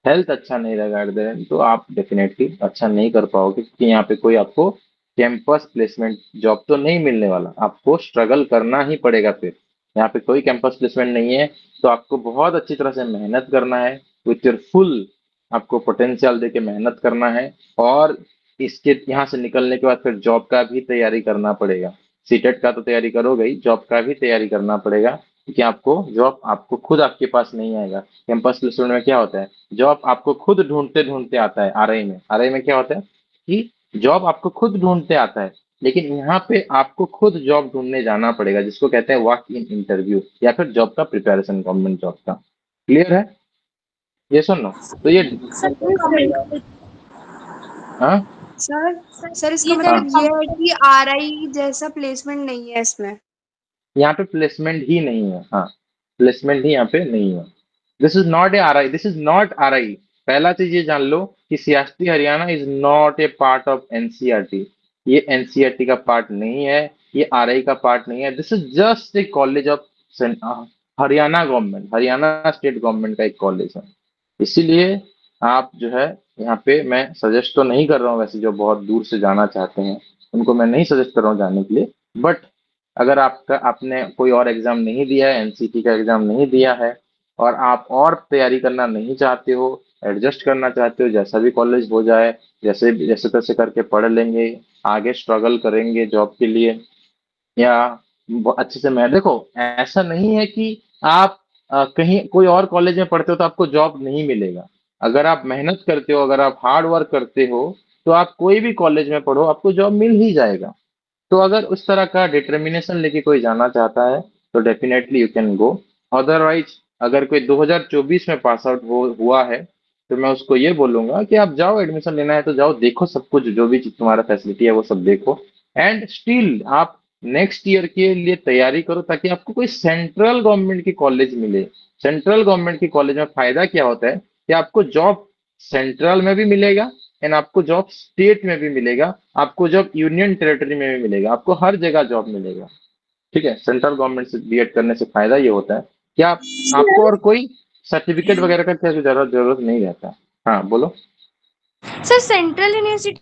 हेल्थ अच्छा नहीं रहेगा एट द एंड, तो आप डेफिनेटली अच्छा नहीं कर पाओगे, क्योंकि यहाँ पे कोई आपको कैंपस प्लेसमेंट जॉब तो नहीं मिलने वाला। आपको स्ट्रगल करना ही पड़ेगा। फिर यहाँ पे कोई कैंपस प्लेसमेंट नहीं है, तो आपको बहुत अच्छी तरह से मेहनत करना है, विथ योर फुल आपको पोटेंशियल दे के मेहनत करना है। और इसके यहाँ से निकलने के बाद फिर जॉब का भी तैयारी करना पड़ेगा। सीटेट का तो तैयारी करोगे ही, जॉब का भी तैयारी करना पड़ेगा, क्योंकि आपको जॉब आपको खुद आपके पास नहीं आएगा। कैंपस प्लेसमेंट में क्या होता है, जॉब आपको खुद ढूंढते ढूंढते आता है। आरआई में क्या होता है कि जॉब आपको खुद ढूंढते आता है, लेकिन यहाँ पे आपको खुद जॉब ढूंढने जाना पड़ेगा, जिसको कहते हैं वॉक इन इंटरव्यू या फिर जॉब का प्रिपरेशन, गवर्नमेंट जॉब का। क्लियर है ये? सुन लो। तो ये हाँ सर सर इसका हाँ, मतलब ये है कि आरआई जैसा प्लेसमेंट नहीं है इसमें। यहाँ पे प्लेसमेंट ही नहीं है। हाँ, प्लेसमेंट ही यहाँ पे नहीं है। This is not a RI, this is not RI. पहला चीज ये जान लो कि SIASTE Haryana is not a part of NCERT. ये एनसीईआरटी का पार्ट नहीं है, ये आरआई का पार्ट नहीं है। This is just a college of Haryana government, Haryana state government का एक कॉलेज है। इसीलिए आप जो है यहाँ पे, मैं सजेस्ट तो नहीं कर रहा हूँ वैसे, जो बहुत दूर से जाना चाहते हैं उनको मैं नहीं सजेस्ट कर रहा हूँ जाने के लिए। बट अगर आपका आपने कोई और एग्जाम नहीं दिया है, एनसीटी का एग्जाम नहीं दिया है, और आप और तैयारी करना नहीं चाहते हो, एडजस्ट करना चाहते हो, जैसा भी कॉलेज हो जाए, जैसे जैसे तैसे करके पढ़ लेंगे, आगे स्ट्रगल करेंगे जॉब के लिए, या अच्छे से मैं देखो, ऐसा नहीं है कि आप कहीं कोई और कॉलेज में पढ़ते हो तो आपको जॉब नहीं मिलेगा। अगर आप मेहनत करते हो, अगर आप हार्ड वर्क करते हो, तो आप कोई भी कॉलेज में पढ़ो आपको जॉब मिल ही जाएगा। तो अगर उस तरह का डिटर्मिनेशन लेके कोई जाना चाहता है तो definitely you can go. Otherwise अगर कोई 2024 में पास आउट हुआ है, तो मैं उसको ये बोलूंगा कि आप जाओ, एडमिशन लेना है तो जाओ, देखो सब कुछ, जो भी चीज तुम्हारा फैसिलिटी है वो सब देखो। एंड स्टिल आप नेक्स्ट ईयर के लिए तैयारी करो, ताकि आपको कोई सेंट्रल गवर्नमेंट की कॉलेज मिले। सेंट्रल गवर्नमेंट की कॉलेज में फायदा क्या होता है कि आपको जॉब सेंट्रल में भी मिलेगा, एंड आपको जॉब स्टेट में भी मिलेगा, आपको जॉब यूनियन टेरिटरी में भी मिलेगा, आपको हर जगह जॉब मिलेगा। ठीक है, सेंट्रल गवर्नमेंट से बीएड करने से फायदा ये होता है कि आप, आपको और कोई सर्टिफिकेट वगैरह का क्या जरूरत जरूरत नहीं रहता। हाँ बोलो। सर सेंट्रल यूनिवर्सिटी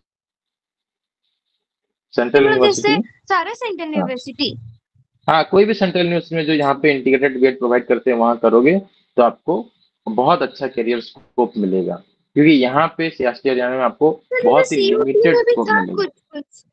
सेंट्रल मतलब यूनिवर्सिटी जैसे में, सारे सेंट्रल हाँ यूनिवर्सिटी। हाँ, कोई भी सेंट्रल यूनिवर्सिटी में जो यहाँ पे इंटीग्रेटेड बीएड प्रोवाइड करते हैं वहां करोगे, तो आपको बहुत अच्छा करियर स्कोप मिलेगा, क्योंकि यहाँ पे सियासी हरियाणा में आपको सर ये बहुत ही सीयूटी लिमिटेड में भी स्कोप था मिलेगा। कुछ कुछ।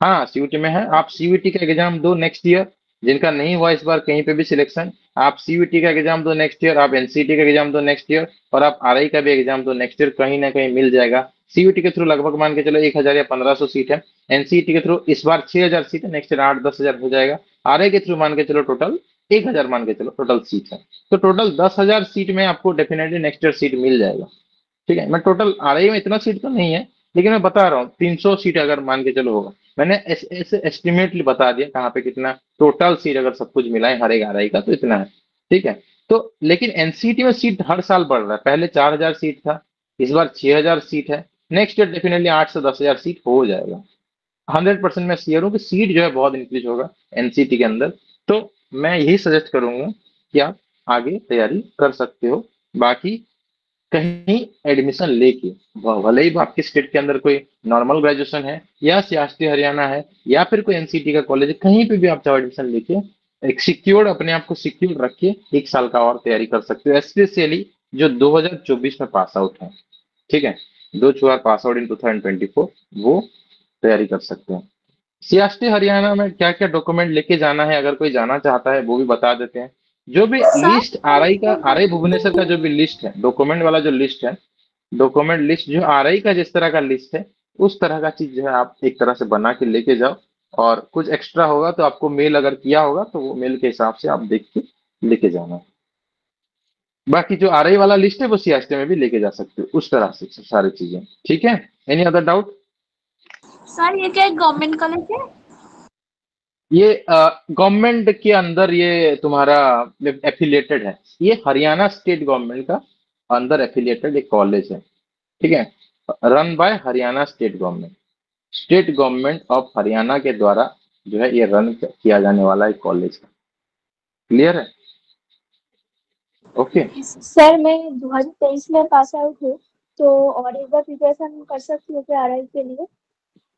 हाँ सीयूटी में है, आप सीयूटी का एग्जाम दो नेक्स्ट ईयर। जिनका नहीं हुआ इस बार कहीं पे भी सिलेक्शन, आप सीयूटी का एग्जाम दो नेक्स्ट ईयर, आप एनसीटी का एग्जाम दो नेक्स्ट ईयर, और आप आरआई का भी एग्जाम दो नेक्स्ट ईयर, कहीं ना कहीं मिल जाएगा। सीयूटी के थ्रू लगभग मान के चलो 1,000 या 1,500 सीट है। एनसीटी के थ्रू इस बार 6,000 सीट है, नेक्स्ट ईयर 8-10,000 हो जाएगा। आरआई के थ्रू मान के चलो टोटल 1,000 मान के चलो टोटल सीट है। तो टोटल 10,000 सीट में आपको डेफिनेटली नेक्स्ट ईयर सीट मिल जाएगा। ठीक है, मैं टोटल आरआई में इतना सीट तो नहीं है, लेकिन मैं बता रहा हूँ 300 सीट अगर मान के चलो होगा। मैंने ऐसे एस्टिमेटली बता दिया कहाँ पे कितना टोटल सीट, अगर सब कुछ मिलाए हर एक आरआई का तो इतना है। ठीक है। तो लेकिन एनसीटी में सीट हर साल बढ़ रहा है, पहले 4,000 सीट था, इस बार 6,000 सीट है। नेक्स्ट ईयर डेफिनेटली 8 से 10,000 सीट हो जाएगा। 100% मैं श्योर हूँ कि सीट जो है बहुत इंक्रीज होगा एनसीटी के अंदर। तो मैं यही सजेस्ट करूंगा कि आप आगे तैयारी कर सकते हो। बाकी कहीं एडमिशन लेके, भले ही आपके स्टेट के अंदर कोई नॉर्मल ग्रेजुएशन है, या सियासती हरियाणा है, या फिर कोई एनसीटी का कॉलेज है, कहीं पे भी आप चाहो एडमिशन लेके एक सिक्योर्ड, अपने आप को सिक्योर रख के 1 साल का और तैयारी कर सकते हो, स्पेशली जो 2024 में पास आउट है। ठीक है, दो छुआर पास आउट इन 2024, वो तैयारी कर सकते हैं। सियासती हरियाणा में क्या क्या डॉक्यूमेंट लेके जाना है, अगर कोई जाना चाहता है वो भी बता देते हैं। जो भी सर लिस्ट आरआई का, आरआई भुवनेश्वर का जो भी लिस्ट है, डॉक्यूमेंट वाला जो लिस्ट है, डॉक्यूमेंट लिस्ट जो आरआई का जिस तरह का लिस्ट है, उस तरह का चीज जो है आप एक तरह से बना के लेके जाओ। और कुछ एक्स्ट्रा होगा तो आपको मेल अगर किया होगा तो वो मेल के हिसाब से आप देख के लेके जाना। बाकी जो आरआई वाला लिस्ट है वो सीएसटी में भी लेके जा सकते हो, उस तरह से सारी चीजें। ठीक है, एनी अदर डाउट? सर ये क्या गवर्नमेंट कॉलेज है? ये गवर्नमेंट के अंदर ये तुम्हारा एफिलिएटेड है। ये हरियाणा स्टेट गवर्नमेंट का अंदर एफिलिएटेड एक कॉलेज है। ठीक है, run by Haryana state government. State government of Haryana के द्वारा जो है ये रन किया जाने वाला एक कॉलेज है। क्लियर है? ओके। सर मैं 2023 में पास आउट हूँ, तो और एक बार प्रिपरेशन कर सकती हूँ क्या आरआई के लिए?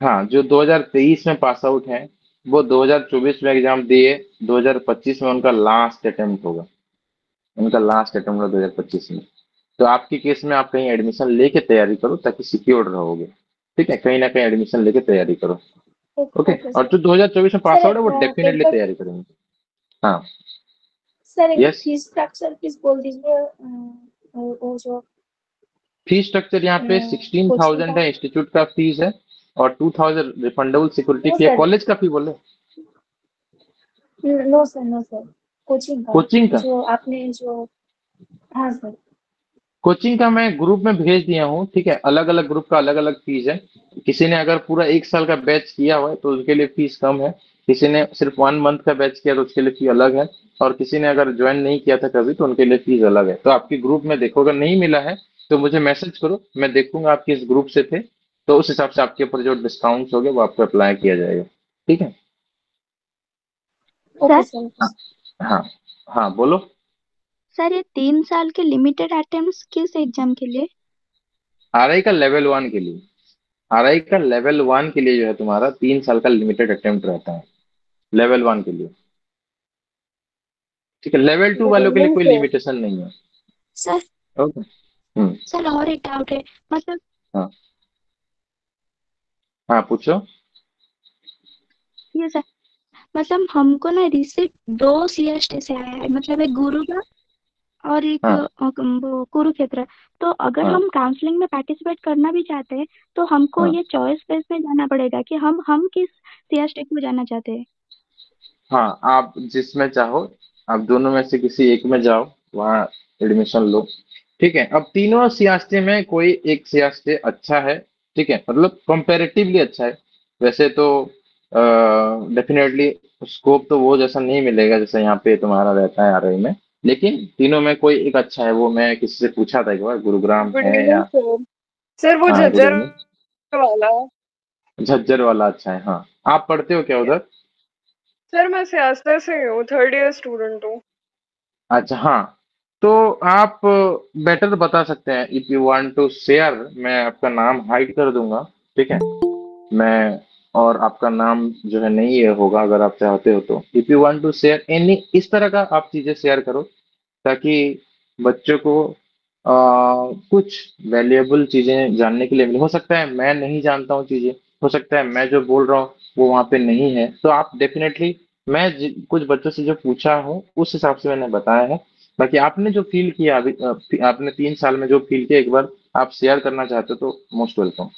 हाँ, जो 2023 में पास आउट है वो 2024 में एग्जाम दिए, 2025 में उनका लास्ट अटेम्प्ट होगा। उनका लास्ट अटेम्प्ट होगा 2025 में। तो आपके केस में आप कहीं एडमिशन लेके तैयारी करो, ताकि सिक्योर रहोगे। ठीक है, कहीं ना कहीं एडमिशन लेके तैयारी करो। ओके, ओके और सर। जो 2024 में पास सर आउट है वो डेफिनेटली एक बार तैयारी करेंगे। हाँ। सर एक बार यस। फीस स्ट्रक्चर प्लीज बोल दीजिए, वो जो फीस स्ट्रक्चर यहाँ पे कोचिंग 16,000 का। है, इंस्टीट्यूट का फीस है, और 2,000 रिफंडेबल सिक्योरिटी नो फी है। सर, कॉलेज का फी बोले? No sir, no sir, coaching का कोचिंग का, जो आपने जो। हाँ सर। कोचिंग का मैं ग्रुप में भेज दिया हूँ। ठीक है, अलग अलग ग्रुप का अलग अलग फीस है। किसी ने अगर पूरा 1 साल का बैच किया हुआ है तो उसके लिए फीस कम है। किसी ने सिर्फ 1 मंथ का बैच किया तो उसके लिए फी अलग है। और किसी ने अगर ज्वाइन नहीं किया था कभी तो उनके लिए फीस अलग है। तो आपके ग्रुप में देखो, अगर नहीं मिला है तो मुझे मैसेज करो, मैं देखूंगा आप किस ग्रुप से थे, तो उस हिसाब से आपके ऊपर जो डिस्काउंट हो गए वो आपको अप्लाई किया जाएगा। ठीक है। Okay sir sir. हाँ हाँ। हाँ बोलो। सर ये 3 साल के लिमिटेड अटेम्प्ट किस एग्जाम के लिए? आरआई का लेवल 1 के लिए, आरआई का लेवल 1 के लिए जो है तुम्हारा 3 साल का लिमिटेड अटेम्प्ट रहता है, लेवल 1 के लिए। ठीक है, लेवल 2 वालों के लिए कोई मीन्स लिमिटेशन नहीं है। Sir okay. हम्म। सर और एक डाउट है, मतलब हाँ हाँ पूछो। ये सर, मतलब हमको ना रिसिप्ट 2 CST से आया है, मतलब एक गुरुग्राम और एक हाँ वो कुरुक्षेत्र। तो अगर हाँ हम काउंसलिंग में पार्टिसिपेट करना भी चाहते हैं तो हमको हाँ ये चॉइस बेस में जाना पड़ेगा कि हम किस CST को जाना चाहते हैं। हाँ, आप जिसमें चाहो, आप दोनों में से किसी एक में जाओ। वहाँ एडमिशन लो। ठीक है, अब तीनों सीएसटी में कोई एक सीएसटी अच्छा है, ठीक है, मतलब कंपैरेटिवली अच्छा है। वैसे तो डेफिनेटली स्कोप तो वो जैसा नहीं मिलेगा जैसा यहाँ पे तुम्हारा रहता है आरआई में, लेकिन तीनों में कोई एक अच्छा है। वो मैं किसी से पूछा था एक बार, गुरुग्राम गुड है इवनिंग या। सर। सर वो हाँ, गुड झज्जर इवनिंग। वाला। झज्जर वाला अच्छा है, हाँ। आप पढ़ते हो क्या उधर? सर मैं सियासत से हूँ, थर्ड ईयर स्टूडेंट हूँ। अच्छा, हाँ। तो आप बेटर बता सकते हैं, if you want to share. मैं आपका नाम हाइड कर दूंगा, ठीक है। मैं और आपका नाम जो है नहीं ये होगा, अगर आप चाहते हो तो। If you want to share any इस तरह का आप चीजें शेयर करो, ताकि बच्चों को कुछ वैल्यूएबल चीजें जानने के लिए मिले। हो सकता है मैं नहीं जानता हूँ चीजें, हो सकता है मैं जो बोल रहा हूँ वो वहाँ पे नहीं है, तो आप डेफिनेटली, मैं कुछ बच्चों से जो पूछा हूँ उस हिसाब से मैंने बताया है। बाकी आपने जो फील किया अभी, आपने 3 साल में जो फील किया, एक बार आप शेयर करना चाहते हो तो most welcome.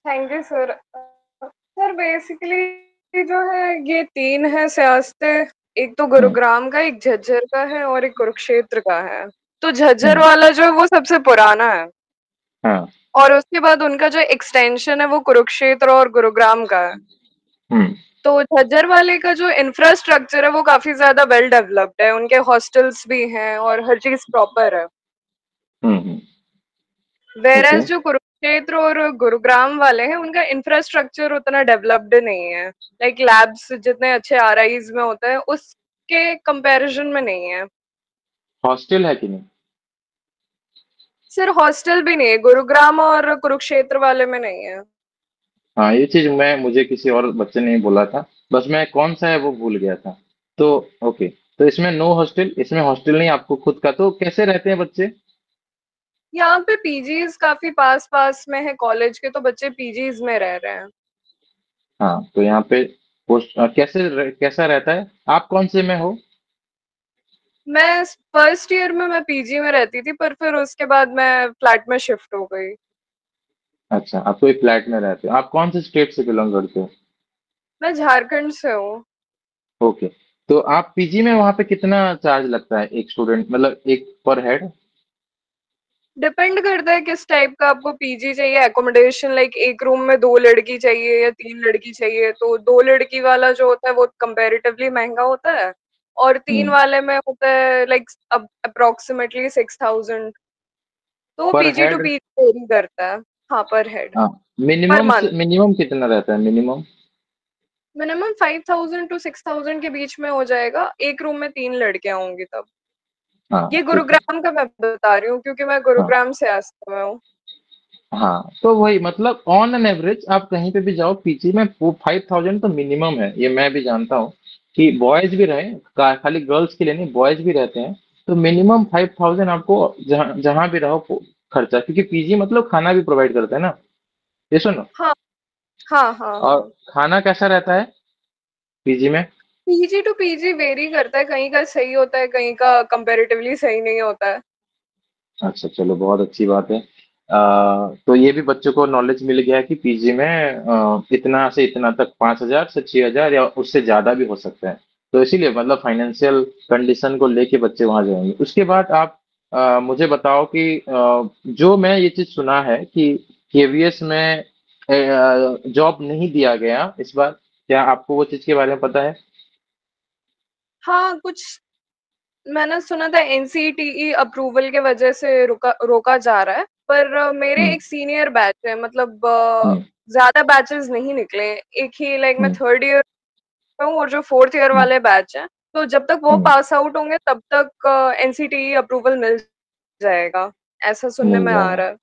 Thank you sir. Sir basically जो है ये तीन है सियासत। एक तो हम्म। गुरुग्राम का, एक झज्जर का है और एक कुरुक्षेत्र का है। तो झज्जर हम्म। वाला जो है वो सबसे पुराना है, हाँ। और उसके बाद उनका जो एक्सटेंशन है वो कुरुक्षेत्र और गुरुग्राम का है। हम्म। तो झज्जर वाले का जो इंफ्रास्ट्रक्चर है वो काफी ज्यादा वेल डेवलप्ड है, उनके हॉस्टल्स भी हैं और हर चीज प्रॉपर है। हम्म। ओके। वेरएस जो कुरुक्षेत्र और गुरुग्राम वाले हैं उनका इंफ्रास्ट्रक्चर उतना डेवलप्ड नहीं है। लाइक लैब्स जितने अच्छे आरआईज में होते हैं उसके कंपैरिजन में नहीं है। हॉस्टल है कि नहीं? सर हॉस्टल भी नहीं है, गुरुग्राम और कुरुक्षेत्र वाले में नहीं है। हाँ, ये चीज मुझे किसी और बच्चे ने ही बोला था, बस मैं कौन सा है वो भूल गया था। तो ओके, तो इसमें नो हॉस्टल, इसमें हॉस्टल नहीं आपको खुद का, तो कैसे रहते हैं बच्चे? यहाँ पे पीजीज काफी पास पास में है कॉलेज के, तो बच्चे पीजीज में रह रहे हैं। हाँ, तो यहाँ पे कैसा रहता है? आप कौन से में हो? मैं फर्स्ट ईयर में मैं पीजी में रहती थी, पर फिर उसके बाद मैं फ्लैट में शिफ्ट हो गई। अच्छा, आप कोई फ्लैट में रहते हो। आप कौन से स्टेट से बिलोंग करते हो? मैं झारखंड से हूँ। ओके, तो आप पीजी में वहाँ पे कितना चार्ज लगता है एक स्टूडेंट, मतलब एक पर हेड? डिपेंड करता है किस टाइप का आपको पीजी चाहिए, एकोमोडेशन। लाइक एक रूम में 2 लड़की चाहिए या 3 लड़की चाहिए, तो 2 लड़की वाला जो होता है वो कंपैरेटिवली महंगा होता है, और तीन हम्म। वाले में होता है लाइक अब अप्रोक्सीमेटली 6,000। तो वो पर PG to head? PG vary करता है। हाँ, पर हेड, हाँ। पर मिनिमम से मंथ। मिनिमम कितना रहता है, मिनिमम? मिनिमम 5,000 टू 6,000 के बीच में हो जाएगा, एक रूम में 3 लड़कियां होंगी तब। हाँ, ये ठीक है। गुरुग्राम का मैं बता रही हूँ क्योंकि मैं हाँ। गुरुग्राम से आसपास में हूँ। हाँ, तो वही मतलब ऑन एन एवरेज आप कहीं पे भी जाओ पीजी में, वो 5,000 तो मिनिमम है, ये मैं भी जानता हूँ। कि बॉयज भी रहे, खाली गर्ल्स के लिए नहीं, बॉयज भी रहते हैं। तो मिनिमम 5,000 आपको जहाँ जहाँ भी रहो खर्चा, क्योंकि पीजी मतलब खाना भी प्रोवाइड करता है ना। ये सुनो। हाँ हाँ हाँ और हाँ। खाना कैसा रहता है पीजी में? पीजी टू पीजी वेरी करता है, कहीं का सही होता है, कहीं का कंपैरेटिवली सही नहीं होता है। अच्छा, चलो, बहुत अच्छी बात है। तो ये भी बच्चों को नॉलेज मिल गया कि पीजी में इतना से इतना तक, 5,000 से 6,000 या उससे ज्यादा भी हो सकता है। तो इसीलिए मतलब फाइनेंशियल कंडीशन को लेके बच्चे वहां जाएंगे। उसके बाद आप मुझे बताओ कि जो मैं ये चीज सुना है कि केवीएस में जॉब नहीं दिया गया इस बार, क्या आपको वो चीज के बारे में पता है? हाँ, कुछ मैंने सुना था एनसीटीई अप्रूवल के वजह से रोका जा रहा है, पर मेरे हम्म। एक सीनियर बैच है, मतलब हम्म। ज्यादा बैचेस नहीं निकले। एक ही लाइक मैं हम्म। थर्ड ईयर में हूँ और जो फोर्थ ईयर हम्म। वाले बैच हैं, तो जब तक वो हम्म। पास आउट होंगे तब तक एनसीटीई अप्रूवल मिल जाएगा, ऐसा सुनने मिल में आ जाएगा। रहा है।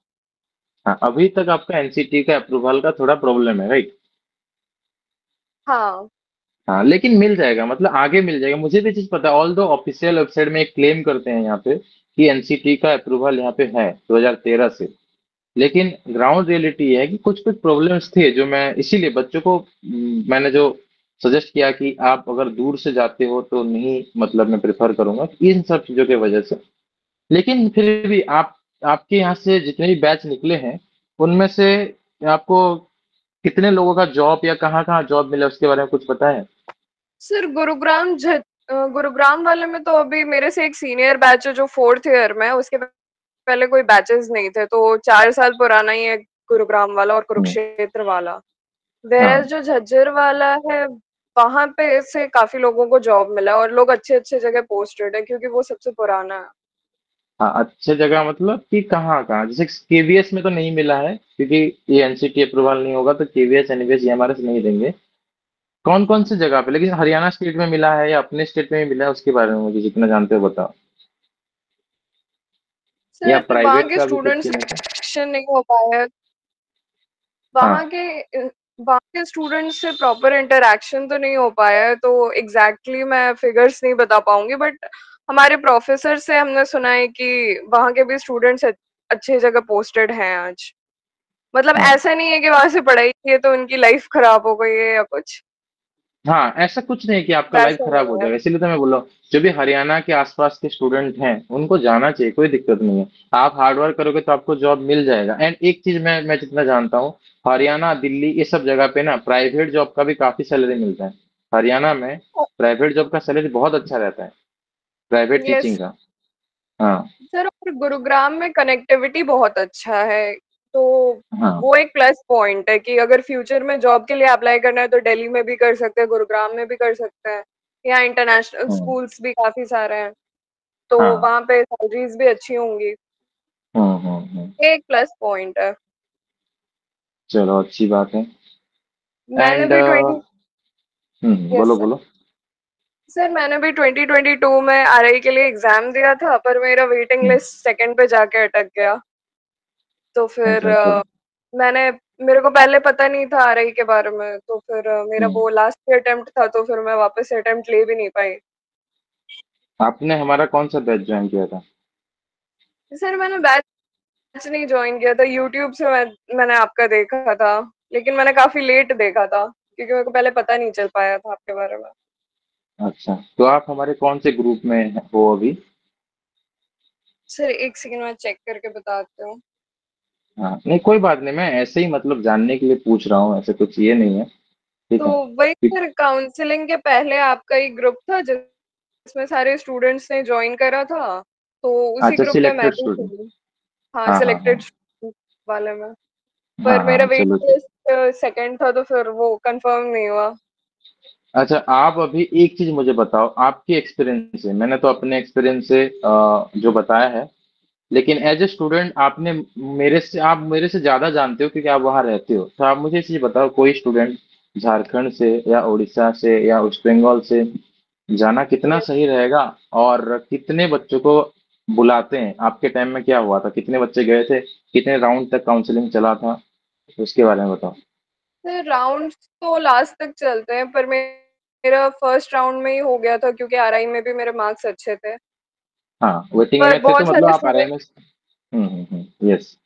हाँ, अभी तक आपका एनसीटी का अप्रूवल का थोड़ा प्रॉब्लम है, राइट? हाँ हाँ, लेकिन मिल जाएगा, मतलब आगे मिल जाएगा। मुझे भी चीज पता है, ऑल दो ऑफिशियल वेबसाइट में एक क्लेम करते हैं यहाँ पे कि एनसीटी का अप्रूवल यहाँ पे है 2013 से। लेकिन ग्राउंड रियलिटी है कि कुछ कुछ प्रॉब्लम्स थे, जो मैं इसीलिए बच्चों को मैंने जो सजेस्ट किया कि आप अगर दूर से जाते हो तो नहीं, मतलब मैं प्रेफर करूंगा इन सब चीजों की वजह से। लेकिन फिर भी आपके यहाँ से जितने भी बैच निकले हैं उनमें से आपको कितने लोगों का जॉब या कहाँ कहाँ जॉब मिला उसके बारे में कुछ पता है? सर, गुरुग्राम गुरुग्राम वाले में तो अभी मेरे से एक सीनियर बैच है जो 4th ईयर में है, उसके पहले कोई बैचेस नहीं थे, तो 4 साल पुराना ही है गुरुग्राम वाला और हम्म, कुरुक्षेत्र वाला। हाँ वेरएस जो झज्जर वाला है, वहां पे से काफी लोगों को जॉब मिला और लोग अच्छे अच्छे जगह पोस्टेड है क्योंकि वो सबसे पुराना है। हाँ, अच्छे जगह मतलब कि कहाँ कहाँ, जैसे केवीएस में तो नहीं मिला है क्योंकि ये एनसीटी अप्रूवल नहीं होगा, तो केवीएस एनवीएस एमआरएस नहीं देंगे। कौन कौन सी जगह पे, लेकिन हरियाणा स्टेट में मिला है या अपने स्टेट में ही मिला है, उसके बारे में मुझे जितना जानते हो बताओ। या सर वहाँ प्राइवेट के का भी कुछ स्टूडेंट्स नहीं था? सिलेक्शन नहीं हो पाया है। वहाँ हाँ, के वहाँ के स्टूडेंट्स से प्रॉपर इंटरेक्शन तो नहीं हो पाया है, तो एग्जैक्टली मैं फिगर्स नहीं बता पाऊंगी, बट हमारे प्रोफेसर से हमने सुना है कि वहाँ के भी स्टूडेंट्स अच्छी जगह पोस्टेड हैं आज। मतलब हाँ, ऐसा नहीं है कि वहां से पढ़ाई की है तो उनकी लाइफ खराब हो गई है या कुछ, हाँ, ऐसा कुछ नहीं कि आपका लाइफ वैसा खराब हो नहीं है। जाएगा, इसीलिए तो मैं बोल रहा हूँ जो भी हरियाणा के आसपास के स्टूडेंट हैं उनको जाना चाहिए, कोई दिक्कत नहीं है। आप हार्ड वर्क करोगे तो आपको जॉब मिल जाएगा। एंड एक चीज मैं जितना जानता हूँ, हरियाणा दिल्ली ये सब जगह पे ना प्राइवेट जॉब का भी काफी सैलरी मिलता है। हरियाणा में प्राइवेट जॉब का सैलरी बहुत अच्छा रहता है, प्राइवेट यस टीचिंग का। हाँ, सर, और गुरुग्राम में कनेक्टिविटी बहुत अच्छा है, तो हाँ, वो एक प्लस पॉइंट है कि अगर फ्यूचर में जॉब के लिए अप्लाई करना है तो दिल्ली में भी कर सकते हैं, गुरुग्राम में भी कर सकते हैं। यहाँ इंटरनेशनल हाँ, स्कूल्स भी काफी सारे हैं, तो हाँ, वहाँ पे सैलरीज भी अच्छी होंगी। हाँ, हाँ, हाँ। ये एक प्लस पॉइंट है। चलो अच्छी बात है। मैंने एंड भी 20 यस बोलो सर। बोलो। सर मैंने भी 2022 में आरआई के लिए एग्जाम दिया था, पर मेरा वेटिंग हम्म, लिस्ट सेकंड पे जाके अटक गया। तो फिर अच्छा अच्छा। मैंने मेरे को पहले पता नहीं था आरआई के बारे में, तो फिर मेरा हम्म, वो लास्ट अटेम्प्ट था, तो फिर मैं वापस से अटेम्प्ट ले भी नहीं पाई। आपने हमारा कौन सा बैच ज्वाइन किया था? सर मैंने बैच नहीं ज्वाइन किया था, यूट्यूब से मैंने आपका देखा था, लेकिन मैंने काफी लेट देखा था क्योंकि मेरे को पहले पता नहीं चल पाया था आपके बारे में। अच्छा, तो आप हमारे कौन से ग्रुप में हो अभी? सर एक सेकंड में चेक करके बताती हूँ। हाँ, नहीं कोई बात नहीं, मैं ऐसे ही मतलब जानने के लिए पूछ रहा हूँ, ऐसे कुछ ये नहीं है। ठीक तो है। वही सर, काउंसलिंग के पहले आपका एक ग्रुप था जिसमें सारे स्टूडेंट्स ने ज्वाइन करा था, तो उसी अच्छा, ग्रुप में मैं सिलेक्टेड भी स्टूडेंट। थी। हाँ, हाँ, हाँ, हाँ, सिलेक्टेड वाले में। हाँ, पर हाँ, मेरा हाँ, वेट चलो चलो। लिस्ट सेकंड था, तो फिर वो कंफर्म नहीं हुआ। अच्छा, आप अभी एक चीज मुझे बताओ, आपके एक्सपीरियंस से, मैंने तो अपने एक्सपीरियंस से जो बताया है, लेकिन एज ए स्टूडेंट आपने आप मेरे से ज्यादा जानते हो क्योंकि आप वहां रहते हो, तो आप मुझे ये चीज बताओ, कोई स्टूडेंट झारखंड से या उड़ीसा से या वेस्ट बंगाल से जाना कितना Yes. सही रहेगा? और कितने बच्चों को बुलाते हैं? आपके टाइम में क्या हुआ था, कितने बच्चे गए थे, कितने राउंड तक काउंसलिंग चला था, उसके बारे में बताओ। सर राउंड तो लास्ट तक चलते हैं, पर मेरा फर्स्ट राउंड में ही हो गया था क्योंकि आरआई में भी मेरे मार्क्स अच्छे थे। हाँ, वेटिंग पर में थे तो बहुत मतलब सारे आप स्टूडेंट आरआईएमएस। यस।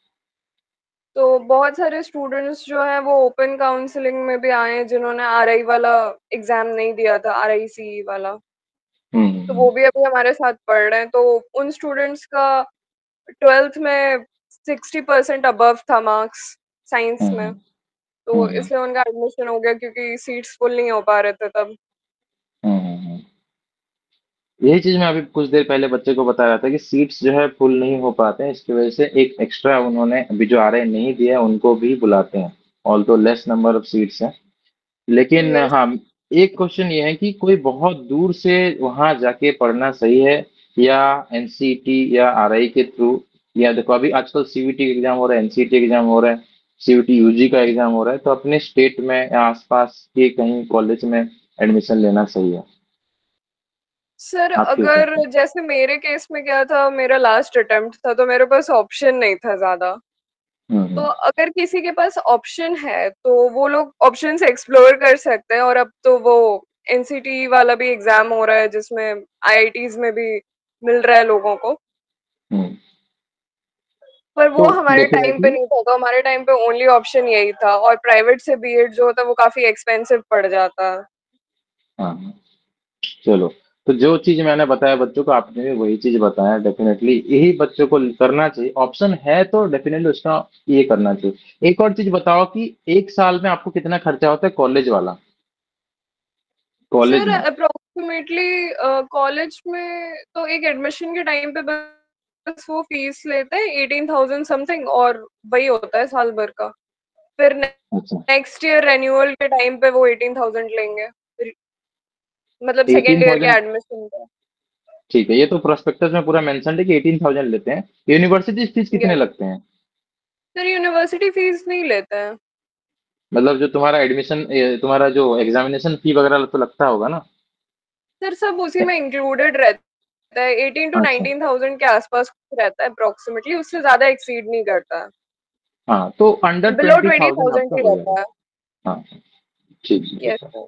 तो बहुत सारे स्टूडेंट्स जो हैं वो ओपन काउंसलिंग में भी आए हैं जिन्होंने आरआई वाला एग्जाम नहीं दिया था, आरआई सी वाला। तो वो भी अभी हमारे साथ पढ़ रहे हैं, तो उन स्टूडेंट्स का 12th में 60% अबव था मार्क्स साइंस में, तो हम्म इसलिए उनका एडमिशन हो गया क्योंकि सीट्स फुल नहीं हो पा रहे थे तब। हम्म यही चीज मैं अभी कुछ देर पहले बच्चे को बता रहा था कि सीट्स जो है फुल नहीं हो पाते हैं, इसकी वजह से एक एक्स्ट्रा उन्होंने अभी जो आरआई नहीं दिया है उनको भी बुलाते हैं, although less number of seats हैं। लेकिन यस हाँ, एक क्वेश्चन ये है कि कोई बहुत दूर से वहां जाके पढ़ना सही है या एनसीटी या आरआई के थ्रू? या देखो अभी आजकल सीवीटी एग्जाम हो रहा है, एनसीटी एग्जाम हो रहा है, सीवीटी यूजी का एग्जाम हो रहा है, तो अपने स्टेट में या आसपास के कहीं कॉलेज में एडमिशन लेना सही है? सर, आपके हिसाब अगर से। जैसे मेरे केस में क्या था, मेरा लास्ट अटेम्प्ट था तो मेरे पास ऑप्शन नहीं था ज्यादा। तो हम्म अगर किसी के पास ऑप्शन है तो वो लोग ऑप्शन से एक्सप्लोर कर सकते हैं, और अब तो वो एनसीटी वाला भी एग्जाम हो रहा है जिसमें आईआईटीज में भी मिल रहा है लोगों को। हम्म पर तो वो हमारे टाइम पे डेफिनेटली। नहीं था, तो हमारे टाइम पे ओनली ऑप्शन यही था, और प्राइवेट से बीएड जो होता है वो काफी एक्सपेंसिव पड़ जाता है। हाँ, हाँ, चलो। तो जो चीज मैंने बताया बच्चों को, आपने भी वही चीज बताया, डेफिनेटली यही बच्चों को करना चाहिए, ऑप्शन है तो डेफिनेटली उसका ये करना चाहिए। एक और चीज बताओ कि एक साल में आपको कितना खर्चा होता है कॉलेज वाला, कॉलेज सर में? अल्टीमेटली कॉलेज में तो एक एडमिशन के टाइम पे बस वो फीस लेते हैं 18,000 समथिंग, और वही होता है साल भर का। फिर अच्छा, नेक्स्ट ईयर रेन्यूअल के टाइम पे वो 18,000 लेंगे, मतलब सेकेंड ईयर के 18,000 एडमिशन का। ठीक है, ये तो प्रोस्पेक्टस में पूरा मेंशन है कि 18,000 लेते हैं। यूनिवर्सिटी फीस कितने यस लगते हैं? सर, यूनिवर्सिटी फीस नहीं लेते हैं। मतलब जो तुम्हारा एडमिशन, तुम्हारा जो एग्जामिनेशन फी वगैरह तो लगता होगा ना? सर सब उसी में इंक्लूडेड रहता है, 18 to अच्छा, 19,000 के आसपास कुछ रहता है अप्रोक्सीमेटली, उससे ज्यादा एक्सीड नहीं करता है, हाँ, तो अंडर बिलो 20,000 20,000 आपका ही हो रहता जाएगा। है। हाँ, ठीक है, ठीक यस है। सर।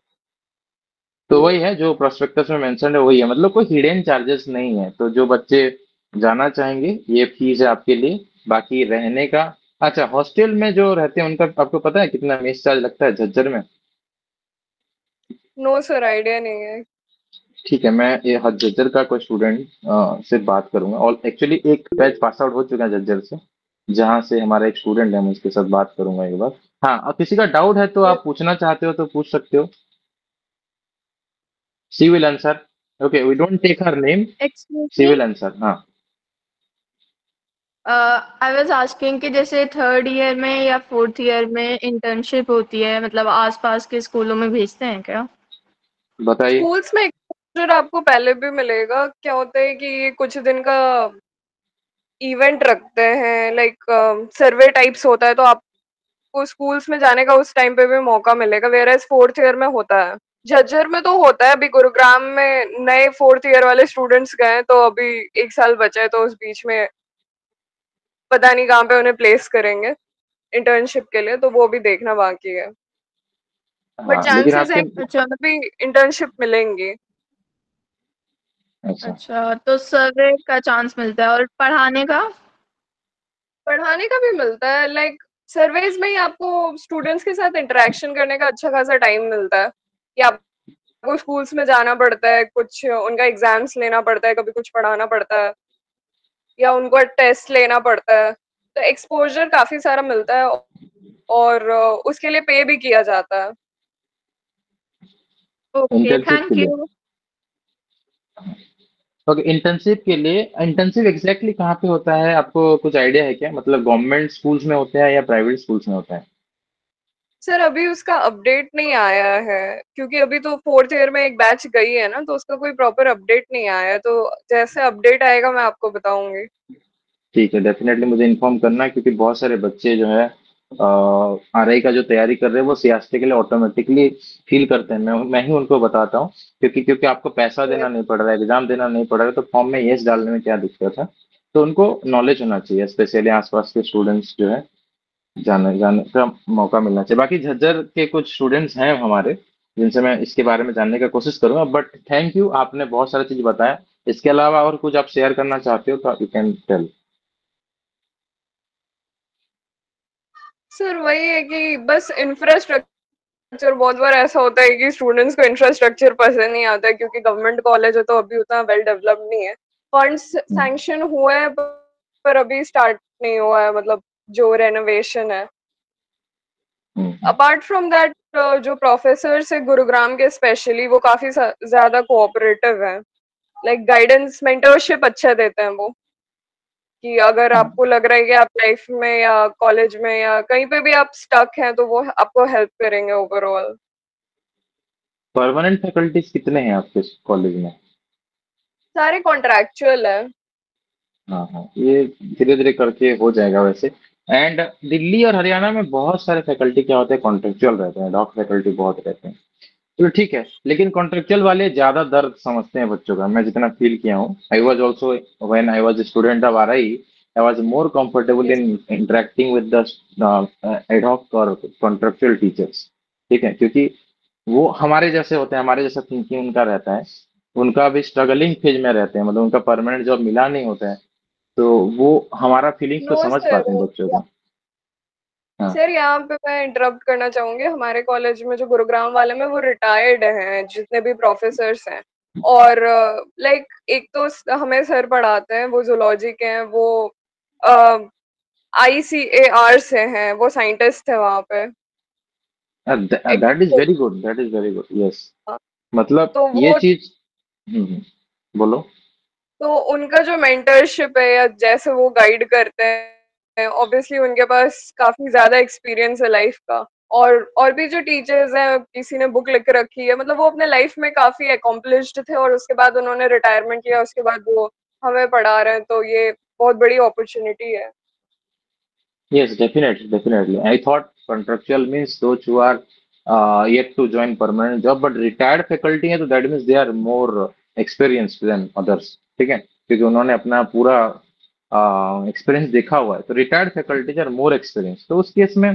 तो वही है जो प्रोस्पेक्टस में मेंशन है, वही है, मतलब कोई हिडन चार्जेस नहीं है। तो जो बच्चे जाना चाहेंगे, ये फीस है आपके लिए। बाकी रहने का, अच्छा, हॉस्टल में जो रहते हैं उनका आपको पता है कितना मेस चार्ज लगता है झज्जर में? नो सर, आइडिया नहीं है। ठीक है, मैं ये झज्जर का कोई स्टूडेंट से बात करूंगा, और एक्चुअली एक बैच पास आउट हो चुका है झज्जर से, जहाँ से हमारा एक स्टूडेंट है, मैं उसके साथ बात करूंगा एक बार। हाँ, और किसी का डाउट है तो Yes. आप पूछना चाहते हो तो पूछ सकते हो। She will answer. Okay, we don't take her name. Excuse she me, will answer, हाँ। आई वाज आस्किंग कि जैसे थर्ड ईयर में या फोर्थ ईयर में इंटर्नशिप होती है, मतलब आसपास के स्कूलों में भेजते हैं क्या? बताइए। स्कूल्स में एक्सपोजर आपको पहले भी मिलेगा। क्या होता है कि ये कुछ दिन का इवेंट रखते हैं, लाइक सर्वे टाइप्स होता है, तो आपको स्कूल्स में जाने का उस टाइम पे भी मौका मिलेगा, वेयरएज फोर्थ ईयर में होता है। झज्जर में तो होता है, अभी गुरुग्राम में नए फोर्थ ईयर वाले स्टूडेंट्स गए, तो अभी 1 साल बचा है, तो उस बीच में पता नहीं कहाँ पे उन्हें प्लेस करेंगे इंटर्नशिप के लिए, तो वो भी देखना बाकी है। बट हाँ, लेकिन चांसेस आपके, है कि अच्छा। भी इंटर्नशिप मिलेंगी। अच्छा, अच्छा, तो सर्वे का चांस मिलता है और पढ़ाने का? पढ़ाने का भी मिलता है, लाइक सर्वेज में ही आपको स्टूडेंट्स के साथ इंटरेक्शन करने का अच्छा खासा टाइम मिलता है, कि आपको स्कूल्स में जाना पड़ता है, कुछ उनका एग्जाम्स लेना पड़ता है, कभी कुछ पढ़ाना पड़ता है, या उनको टेस्ट लेना पड़ता है, तो एक्सपोजर काफी सारा मिलता है, और उसके लिए पे भी किया जाता है। ओके, इंटर्नशिप के थैंक लिए। यू। ओके, इंटर्नशिप के लिए, इंटर्नशिप एग्जैक्टली कहाँ पे होता है, आपको कुछ आइडिया है क्या? मतलब गवर्नमेंट स्कूल्स में होता है या प्राइवेट स्कूल्स में होता है? सर अभी उसका अपडेट नहीं आया है, क्योंकि अभी तो फोर्थ ईयर में एक बैच गई है ना, तो उसका कोई प्रॉपर अपडेट नहीं आया है, तो जैसे अपडेट आएगा मैं आपको बताऊंगी। ठीक है, डेफिनेटली मुझे इन्फॉर्म करना, क्योंकि बहुत सारे बच्चे जो है आरआई का जो तैयारी कर रहे हैं वो सीएसटी के लिए ऑटोमेटिकली फील करते हैं। मैं ही उनको बताता हूँ, क्योंकि आपको पैसा देना नहीं पड़ रहा है, एग्जाम देना नहीं पड़ रहा है, तो फॉर्म में यस डालने में क्या दिक्कत है? तो उनको नॉलेज होना चाहिए, स्पेशली आसपास के स्टूडेंट्स जो है जाने जाने का मौका मिलना चाहिए। बाकी झज्जर के कुछ स्टूडेंट्स हैं हमारे, जिनसे मैं इसके बारे में जानने का कोशिश करूंगा। बट थैंक यू, आपने बहुत सारी चीज बताया। इसके अलावा और कुछ आप शेयर करना चाहते हो तो यू कैन टेल। सर वही है कि बस इंफ्रास्ट्रक्चर, बहुत बार ऐसा होता है कि स्टूडेंट्स को इंफ्रास्ट्रक्चर पसंद नहीं आता है, क्योंकि गवर्नमेंट कॉलेज है तो अभी उतना वेल डेवलप्ड नहीं है। फंड्स सैंक्शन हुए हैं, पर अभी स्टार्ट नहीं हुआ है, मतलब जो रेनोवेशन है। अपार्ट फ्रॉम दैट, जो प्रोफेसर्स है गुरुग्राम के स्पेशली, वो काफी ज्यादा कोऑपरेटिव हैं, लाइक गाइडेंस मेंटरशिप अच्छा देते हैं वो, कि अगर आपको लग रहा है कि आप लाइफ में या कॉलेज में या कहीं पे भी आप स्टक हैं, तो वो आपको हेल्प करेंगे ओवरऑल। परमानेंट फैकल्टीज कितने हैं आपके कॉलेज में? सारे कॉन्ट्रैक्चुअल है। हाँ, हाँ, ये धीरे धीरे करके हो जाएगा वैसे। एंड दिल्ली और हरियाणा में बहुत सारे फैकल्टी क्या होते हैं, कॉन्ट्रेक्चुअल रहते हैं, डॉक फैकल्टी बहुत रहते हैं। चलो ठीक है, लेकिन कॉन्ट्रेक्चुअल वाले ज्यादा दर्द समझते हैं बच्चों का, मैं जितना फील किया हूँ। I was also, when I was student of RI, I was more comfortable Yes. In interacting with the ad hoc और कॉन्ट्रेक्चुअल टीचर्स। ठीक है, क्योंकि वो हमारे जैसे होते हैं, हमारे जैसा थिंकिंग उनका रहता है। उनका भी स्ट्रगलिंग फेज में रहते हैं, मतलब उनका परमानेंट जॉब मिला नहीं होता है। तो वो हमारा फीलिंग्स को नो समझ सर, पाते हैं बच्चों का। हाँ, सर यहाँ पे मैं इंटरप्ट करना चाहूंगी। हमारे कॉलेज में जो गुरुग्राम वाले में वो रिटायर्ड हैं, जितने भी प्रोफेसर्स हैं, और लाइक एक तो हमें सर पढ़ाते हैं, वो जूलॉजी के हैं, वो ICAR से हैं, वो साइंटिस्ट है वहाँ पे। That is very good, that is very good, yes. मतलब तो ये वो चीज बोलो। तो उनका जो मेंटरशिप है या जैसे वो गाइड करते हैं, ऑब्वियसली उनके पास काफी ज्यादा एक्सपीरियंस है लाइफ का। और भी जो टीचर्स हैं, किसी ने बुक लिख के रखी है, मतलब वो अपने लाइफ में काफी अकॉम्प्लिश्ड थे और उसके बाद उन्होंने रिटायरमेंट किया, उसके बाद वो हमें पढ़ा रहे हैं, तो ये बहुत बड़ी अपॉर्चुनिटी है। Yes, definitely, definitely. I thought contractual means those who are yet to join permanent job, but retired faculty है तो that means they are more experienced than others. ठीक है, क्योंकि उन्होंने अपना पूरा एक्सपीरियंस देखा हुआ है, तो retired faculties are more experience. तो उस केस में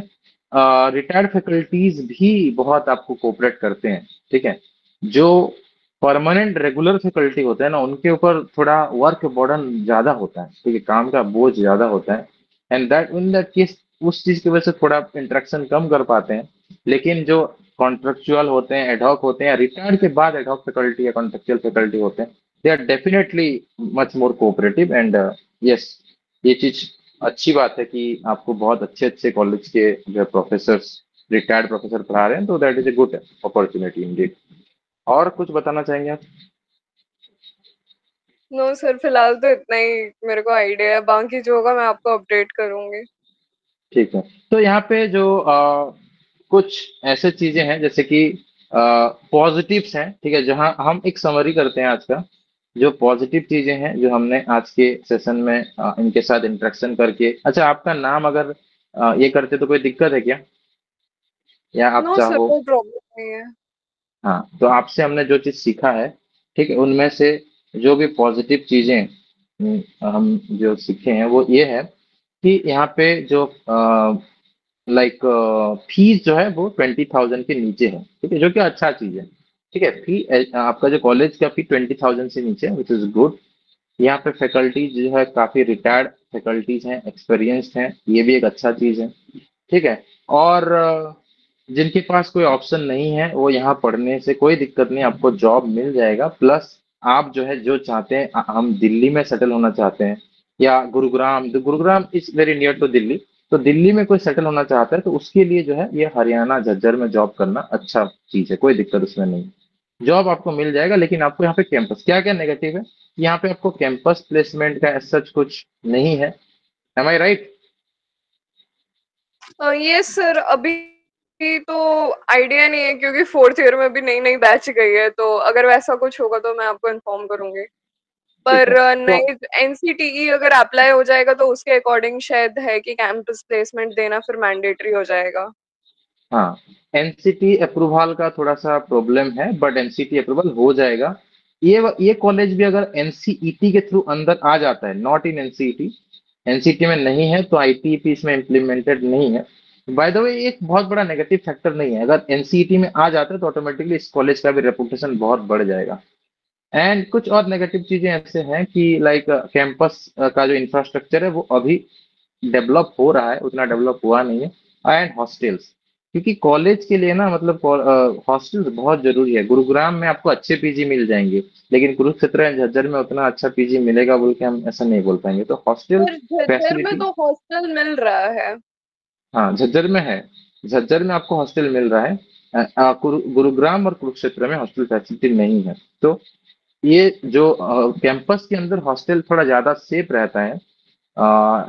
रिटायर्ड फैकल्टीज भी बहुत आपको कोऑपरेट करते हैं। ठीक है, जो परमानेंट रेगुलर फैकल्टी होते हैं ना, उनके ऊपर थोड़ा वर्क बर्डन ज्यादा होता है। ठीक है, काम का बोझ ज्यादा होता है, and that in that case उस चीज की वजह से थोड़ा इंटरेक्शन कम कर पाते हैं। लेकिन जो कॉन्ट्रेक्चुअल होते हैं, एडहॉक होते हैं, रिटायर्ड के बाद एडहॉक फैकल्टी या कॉन्ट्रेक्चुअल फैकल्टी होते हैं, they are definitely much more cooperative. And yes, ये चीज अच्छी बात है कि आपको बहुत अच्छे अच्छे कॉलेज के जो प्रोफेसर, रिटायर्ड प्रोफेसर पढ़ा रहे हैं, तो that is a good opportunity Indeed. और कुछ बताना चाहेंगे आप? नो सर, फिलहाल तो इतना ही मेरे को आइडिया है, बाकी जो होगा मैं आपको अपडेट करूंगी। ठीक है, तो यहाँ पे जो कुछ ऐसे चीजें हैं जैसे कि पॉजिटिव्स हैं। ठीक है, जहाँ हम एक समरी करते हैं आज का, जो पॉजिटिव चीजें हैं जो हमने आज के सेशन में इनके साथ इंटरेक्शन करके। अच्छा, आपका नाम अगर ये करते तो कोई दिक्कत है क्या, या आप नो सर, चाहो? कोई प्रॉब्लम नहीं है। हाँ, तो आपसे हमने जो चीज सीखा है, ठीक है, उनमें से जो भी पॉजिटिव चीजें हम जो सीखे हैं वो ये है कि यहाँ पे जो लाइक फीस जो है वो 20,000 के नीचे है। ठीक है, जो कि अच्छा चीज है। ठीक है, फी आपका जो कॉलेज का फी 20,000 से नीचे है, विच इज गुड। यहाँ पे फैकल्टीज जो है काफी रिटायर्ड फैकल्टीज हैं, एक्सपीरियंस्ड हैं, ये भी एक अच्छा चीज है। ठीक है, और जिनके पास कोई ऑप्शन नहीं है वो यहाँ पढ़ने से कोई दिक्कत नहीं, आपको जॉब मिल जाएगा। प्लस आप जो है जो चाहते हैं, हम दिल्ली में सेटल होना चाहते हैं या गुरुग्राम, तो Gurugram is very near to Delhi, तो दिल्ली में कोई सेटल होना चाहता है तो उसके लिए जो है ये हरियाणा झज्जर में जॉब करना अच्छा चीज है, कोई दिक्कत उसमें नहीं। जॉब आपको मिल जाएगा, लेकिन आपको यहाँ पे कैंपस, क्या क्या नेगेटिव है, यहाँ पे आपको कैंपस प्लेसमेंट का सच कुछ नहीं है। Am I right? ये सर अभी तो आइडिया नहीं है, क्योंकि फोर्थ ईयर में भी नई नई बैच गई है, तो अगर वैसा कुछ होगा तो मैं आपको इन्फॉर्म करूंगी। ठीक पर है, तो नई एनसीटीई अगर अप्लाई हो जाएगा तो उसके अकॉर्डिंग शायद है कि कैंपस प्लेसमेंट देना फिर मैंडेटरी हो जाएगा। हाँ, एनसीटी अप्रूवल का थोड़ा सा प्रॉब्लम है, बट एनसीटी अप्रूवल हो जाएगा। ये कॉलेज भी अगर एनसीईटी के थ्रू अंदर आ जाता है, नॉट इन एनसीईटी, एनसीटी में नहीं है तो आईटीपी इसमें इम्प्लीमेंटेड नहीं है। बाय द वे, एक बहुत बड़ा नेगेटिव फैक्टर नहीं है, अगर एनसीईटी में आ जाता है तो ऑटोमेटिकली इस कॉलेज का भी रेपुटेशन बहुत बढ़ जाएगा। एंड कुछ और नेगेटिव चीजें ऐसे हैं कि लाइक कैंपस का जो इंफ्रास्ट्रक्चर है वो अभी डेवलप हो रहा है, उतना डेवलप हुआ नहीं है। एंड हॉस्टल्स, क्योंकि कॉलेज के लिए ना मतलब हॉस्टल्स बहुत जरूरी है। गुरुग्राम में आपको अच्छे पीजी मिल जाएंगे, लेकिन कुरुक्षेत्र एंड झज्जर में उतना अच्छा पीजी मिलेगा बोल के हम ऐसा नहीं बोल पाएंगे, तो हॉस्टल पर झज्जर में फैसिलिटी। तो हॉस्टल मिल रहा है। हाँ, झज्जर में है, झज्जर में आपको हॉस्टल मिल रहा है। गुरुग्राम और कुरुक्षेत्र में हॉस्टल फैसिलिटी नहीं है। तो ये जो कैंपस के अंदर हॉस्टल थोड़ा ज्यादा सेफ रहता है,